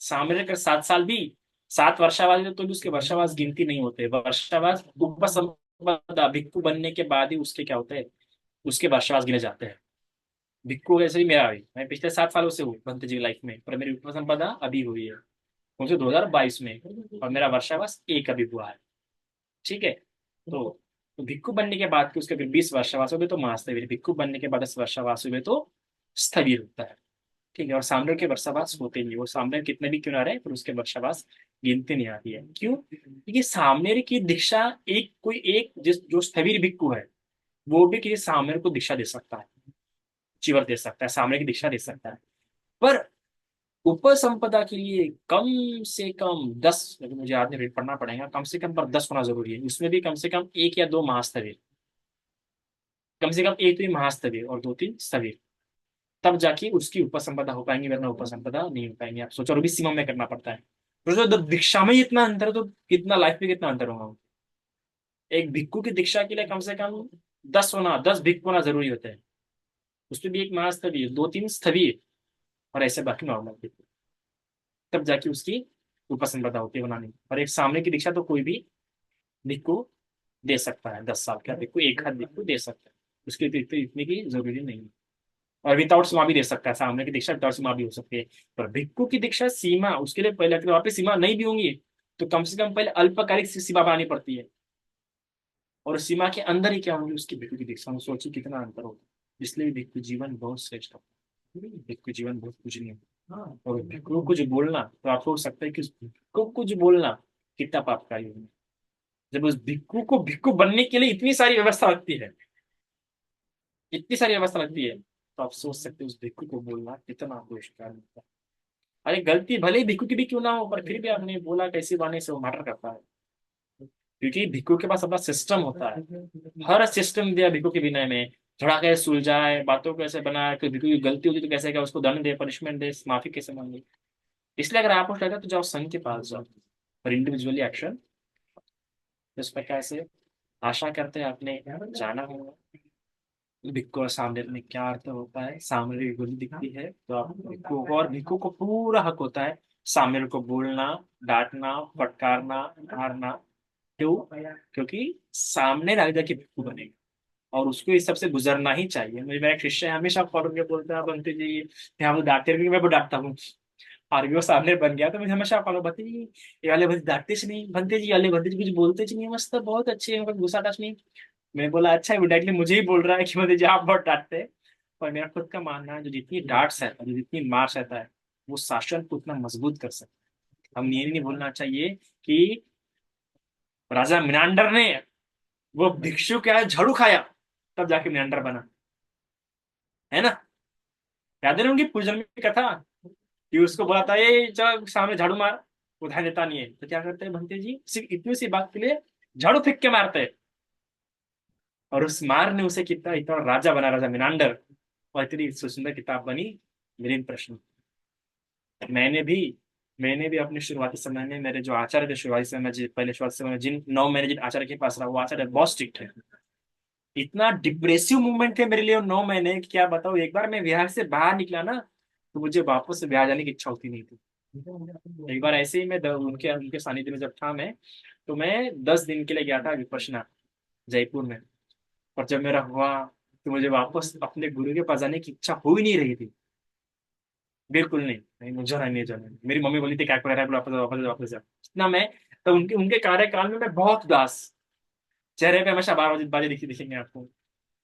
सामने का 7 साल भी, 7 वर्षावास तो भी उसके वर्षावास गिनती नहीं होते। वर्षावास उपसंपदा भिक्खु बनने के बाद ही उसके क्या होते हैं, उसके वर्षावास गिने जाते हैं। भिक्खु जैसे ही मेरा भी, मैं पिछले 7 सालों से हूँ भंत जी लाइफ में, पर मेरी उपसंपदा अभी हुई है, मुझे 2022 में, और मेरा वर्षावास एक अभी हुआ है। ठीक है। तो भिक्खु बनने के बाद के उसके फिर 20 वर्षावास हो गए तो महास्थविर, भिक्खु बनने के बाद 10 वर्षावास हुए तो स्थविर होता है। ठीक है। और साम्राज्य के वर्षावास होते नहीं, वो साम्राज्य कितने भी क्यों ना रहे पर उसके वर्षावास गिनते नहीं आती है। क्यों? क्योंकि सामने की दीक्षा एक, कोई एक जिस जो स्थविर भिक्खु है वो भी किसी सामने को दीक्षा दे सकता है, चीवर दे सकता है, सामने की दीक्षा दे सकता है। पर उपसंपदा के लिए कम से कम 10, लेकिन मुझे याद नहीं, रेट पढ़ना पड़ेगा, कम से कम पर 10 होना जरूरी है। उसमें भी कम से कम एक या दो महास्थविर, कम से कम एक तो महास्थविर और 2-3 स्थविर, तब जाके उसकी उपसंपदा हो पाएंगे, वरना उपसंपदा नहीं हो पाएंगे। आप सोचो, और भी सीमा में करना पड़ता है। तो दीक्षा में ही इतना अंतर है, तो कितना लाइफ में कितना अंतर होगा। एक भिक्खु की दीक्षा के लिए कम से कम 10 भिक्खु होना जरूरी होते हैं। उसमें भी एक महास्थवीय, 2-3 स्थवीय, और ऐसे बाकी नॉर्मल भिक्खु, तब जाके उसकी उपसंपदा होती है, वरना नहीं। और एक सामने की दीक्षा तो कोई भी भिक्खु दे सकता है, 10 साल का भिक्खु एक हाथ भिक्खु दे सकता है, उसके अतिरिक्त इतने की जरूरी नहीं है। और विदाउट सीमा भी दे सकता है, सामने की दीक्षा विदाउट सीमा भी हो सकती है। पर भिक्खु की दीक्षा सीमा, उसके लिए पहले अगर वहां पे सीमा नहीं भी होंगी तो कम से कम पहले अल्पकालिक सीमा बनानी पड़ती है, और सीमा के अंदर ही क्या होंगी उसकी भिक्खु की दीक्षा में। सोचिए कितना अंतर होगा। इसलिए भिक्खु जीवन बहुत श्रेष्ठ होता है, भिक्खु जीवन बहुत पूजनीय होता है। और भिक्खु को कुछ बोलना, तो आप सोच सकते हैं कि उस भिक्खु को कुछ बोलना कितना पापकारी होगा। जब उस भिक्खु को भिक्खु बनने के लिए इतनी सारी व्यवस्था लगती है, इतनी सारी व्यवस्था लगती है, तो आप सोच सकते हैं उस भिक्खु को बोलना कितना दुष्कार होता है। अरे गलती भले ही भिक्खु की भी क्यों ना हो, पर फिर भी आपने बोला कैसी वाणी से, वो मैटर करता है। क्योंकि भिक्खु के पास अपना सिस्टम होता है, हर सिस्टम दिया भिक्खु के विनय में। थोड़ा कैसे सुलझाए, बातों को कैसे बनाए, कि भिक्खु की गलती होती तो कैसे क्या उसको दंड दे, पनिशमेंट दे, माफी कैसे मांगे। इसलिए अगर आपको लगा तो जाओ संघ के पास जाओ, पर इंडिविजुअली एक्शन इस पर कैसे। आशा करते हैं आपने जाना होगा भिक्खु और सामने में क्या अर्थ होता है। सामने की गोली दिखती है तो आप भिक्खु को, और भिक्खु को पूरा हक होता है सामने को बोलना, डांटना, फटकारना, मारना। क्यों? क्योंकि सामने राजा की भिक्खु बनेगा, और उसको इस सबसे गुजरना ही चाहिए। मुझे मेरा एक शिष्य है, हमेशा फॉलो करके बोलता है बनते जी, यहाँ तो डांटते हैं, क्योंकि मैं वो डांटता हूँ। और भी वो सामने बन गया तो मुझे हमेशा फॉलो, बनते जी ये वाले बंदे डांटते च नहीं, बनते जी वाले बंदे जी कुछ बोलते च नहीं, मस्त बहुत अच्छे हैं, गुस्सा टच नहीं। मैं बोला अच्छा है, वो डायरेक्टली मुझे ही बोल रहा है कि मुझे जी आप बहुत डांटते हैं। पर मेरा खुद का मानना है जो जितनी डांट सहता है, जो जितनी मार सहता है, वो शासन को उतना मजबूत कर सकता है। हम ये नहीं बोलना चाहिए कि राजा मिनांडर ने वो भिक्षु क्या है झाड़ू खाया तब जाके मिनांडर बना, है ना। याद है ना उनकी पूजन की कथा, कि उसको बोला था ये चल सामने झाड़ू मार, वो ध्यान देता नहीं है, तो क्या करते हैं भंते जी, सिर्फ इतनी सी बात के लिए झाड़ू फेंक के मारते हैं। और उस मार ने उसे कितना इतना राजा बना, राजा मिनांडर। और इतनी सुंदर किताब बनी मिलिंद प्रश्न। मैंने भी मैंने भी अपने शुरुआती समय में, मेरे जो आचार्य थे शुरुआती समय में, पहले शुरुआती समय में जिन 9 महीने जिन आचार्य के पास रहा, वो आचार्य बहुत स्ट्रिक्ट है। इतना डिप्रेसिव मूवमेंट थे मेरे लिए वो 9 महीने कि क्या बताऊँ। एक बार मैं बिहार से बाहर निकला ना, तो मुझे वापस से बिहार जाने की इच्छा होती नहीं थी। एक बार ऐसे ही मैं उनके उनके सानिध्य में जब था मैं, तो मैं 10 दिन के लिए गया था विपश्यना जयपुर में। और जब मेरा हुआ तो मुझे वापस अपने गुरु के पास जाने की इच्छा हो ही नहीं रही थी, बिल्कुल नहीं, नहीं मुझे नहीं जाना। मेरी मम्मी बोली थी क्या कर रहा है, वापस वापस वापस जा। इतना मैं, तो उनके उनके कार्यकाल में मैं बहुत उदास, चेहरे पे हमेशा बारह बजे बाजे दिखेंगे आपको।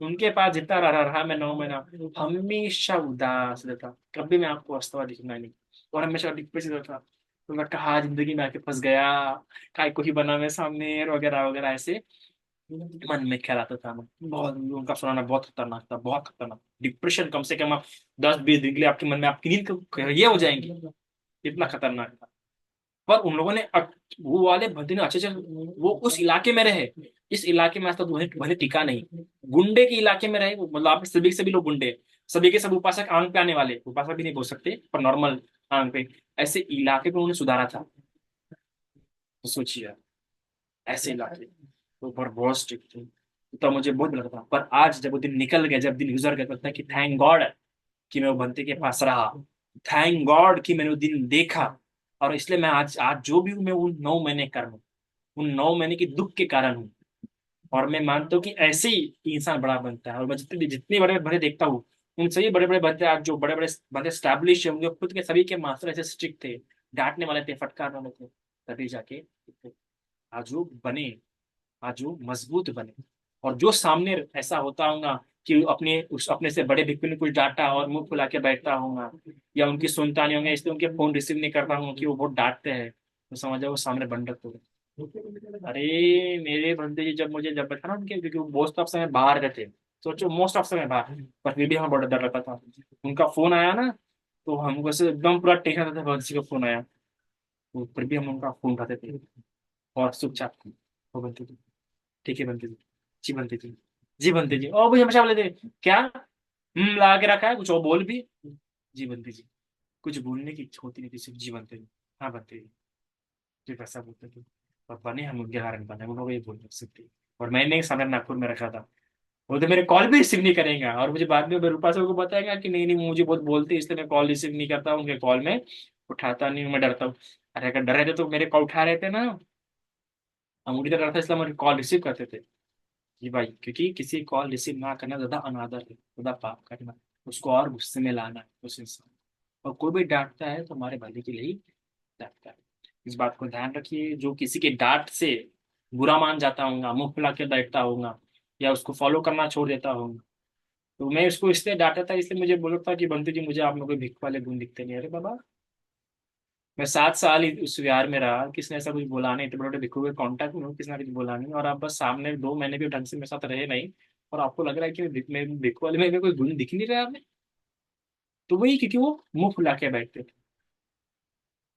उनके पास जितना रहा मैं 9 महीना, हमेशा उदास रहता, कभी मैं आपको हंसता हुआ दिखना नहीं, और हमेशा डिप्रेसिव रहता। तो मैं कहा जिंदगी में आके फंस गया, काय को ही बना मैं सामने, वगैरह वगैरह ऐसे मन में ख्याल आता था। मैं बहुत, उनका सुनाना बहुत खतरनाक था, बहुत खतरनाक। डिप्रेशन कम से कम आप 10-20 दिन के लिए आपके मन में आपकी नींद ये हो जाएंगी, इतना खतरनाक था। पर उन लोगों ने वो वाले बंदे ने अच्छे से, वो उस इलाके में रहे, इस इलाके में आज तक भले भले टिका नहीं। गुंडे के इलाके में रहे वो, मतलब आप सभी के सभी लोग गुंडे, सभी के सब उपासक आंग पे आने वाले, उपासक भी नहीं बोल सकते पर नॉर्मल आंग पे, ऐसे इलाके को उन्होंने सुधारा था। तो सोचिए, ऐसे इलाके तो पर बहुत स्ट्रिक्ट थे। तो मुझे बहुत लगा था, पर आज जब वो दिन निकल गया, जब दिन गुजर गया, तो लगता है कि थैंक गॉड कि मैं वो बंते के पास रहा। थैंक गॉड कि मैंने वो दिन देखा। और इसलिए मैं आज आज जो भी हूँ, मैं उन 9 महीने कर्म हूँ, उन 9 महीने की दुख के कारण हूँ। और मैं मानता हूँ कि ऐसे ही इंसान बड़ा बनता है। और मैं जितने जितने बड़े बड़े देखता हूँ, उन सभी बड़े बड़े बंदे आज जो बड़े बड़े बंदे स्टैब्लिश है, उनके खुद के सभी के मास्टर ऐसे स्ट्रिक्ट थे, डांटने वाले थे, फटकारने वाले थे, तभी जाके आज वो बने, आज वो मजबूत बने। और जो सामने ऐसा होता होगा कि अपने उस अपने से बड़े व्यक्ति ने कुछ डांटा और मुंह फुला के बैठता होगा, या उनकी सुनता नहीं होगा, इसलिए उनके फोन रिसीव नहीं करता हूँ कि वो बहुत डांटते हैं, तो समझ जाओ वो सामने बंडक हो गए। अरे मेरे बंदे जी, जब बैठा ना उनके, क्योंकि वो मोस्ट ऑफ समय बाहर रहते, सोचो मोस्ट ऑफ समय बाहर, पर फिर भी हमें बड़ा डर लगता था। उनका फोन आया ना, तो हम वैसे एकदम पूरा टेंशन रहता था, भगत जी का फोन आया, तो फिर भी हम उनका फोन उठाते थे और चुपचाप वो बनते थे। ठीक है बनते जी, जी बनते जी, जी बनते जी, और मुझे हमेशा बोले थे क्या लगा के रखा है, कुछ और बोल भी। जी बनते जी, कुछ बोलने की इच्छा होती नहीं थी, सिर्फ जी बनते जी। हाँ बनते जी, सिर्फ ऐसा बोलते थे। और बने हम उनके कारण बने, उन लोगों को ये बोल सकते। और मैंने सामने नागपुर में रखा था, वो तो मेरे कॉल भी रिसीव नहीं करेगा, और मुझे बाद में रूपा से उनको बताएगा कि नहीं नहीं मुझे बहुत बोलते हैं, इसलिए मैं कॉल रिसीव नहीं करता हूँ, उनके कॉल में उठाता नहीं हूँ, मैं डरता हूँ। अरे अगर डर रहते तो मेरे कॉल उठा रहे थे ना, हम उनकी तरह डरता, इसलिए हम कॉल रिसीव करते थे। जी भाई, क्योंकि किसी कॉल रिसीव ना करना ज्यादा अनादर है, ज्यादा पाप करना, उसको और गुस्से में लाना है उस इंसान। और कोई भी डांटता है तो हमारे भले के लिए ही डांटता है। इस बात को ध्यान रखिए, जो किसी के डांट से बुरा मान जाता होगा, मुंह फुला के बैठता होगा, या उसको फॉलो करना छोड़ देता होगा, तो मैं उसको इसलिए डांटा था, इसलिए मुझे बोला था कि बंतु जी मुझे आप में कोई भिख वाले गुण दिखते नहीं। अरे बाबा, मैं 7 साल उस विहार में रहा, किसने ऐसा कुछ बोला नहीं, तो बड़े बड़े भिक्षु के कांटेक्ट में हूँ, किसने कुछ बोला नहीं, और आप बस सामने 2 महीने भी ढंग से मेरे साथ रहे नहीं, और आपको लग रहा है कि मैं भिक्षु वाले में कोई गुण दिख नहीं रहा आपने। तो वही, क्योंकि वो मुंह फुला के बैठते थे।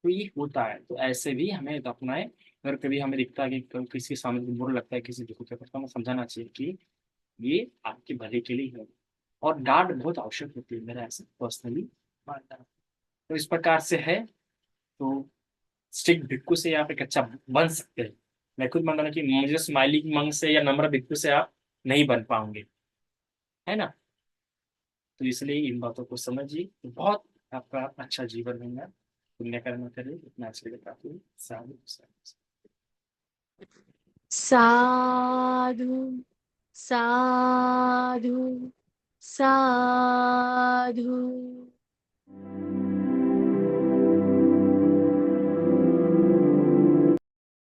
तो ये होता है, तो ऐसे भी हमें अपना है। अगर कभी हमें दिखता है कि किसी के सामने बुरा लगता है किसी भिक्षु के प्रति, तो हमें समझाना चाहिए कि ये आपके भले के लिए है। और डांट बहुत आवश्यक होती है, मेरा ऐसा पर्सनली मानना है। तो इस प्रकार से है। तो स्टिक भिक्खू से आप एक अच्छा बन सकते हैं। मैं खुद मानता हूं कि मुझे स्माइलिंग मंक से या नम्र भिक्खू से आप नहीं बन पाओगे, है ना। तो इसलिए इन बातों को समझिए, तो बहुत आपका अच्छा जीवन होगा। पुण्य कर्म करिए, इतना अच्छे लिए काफी। साधु साधु। साधु साधु साधु।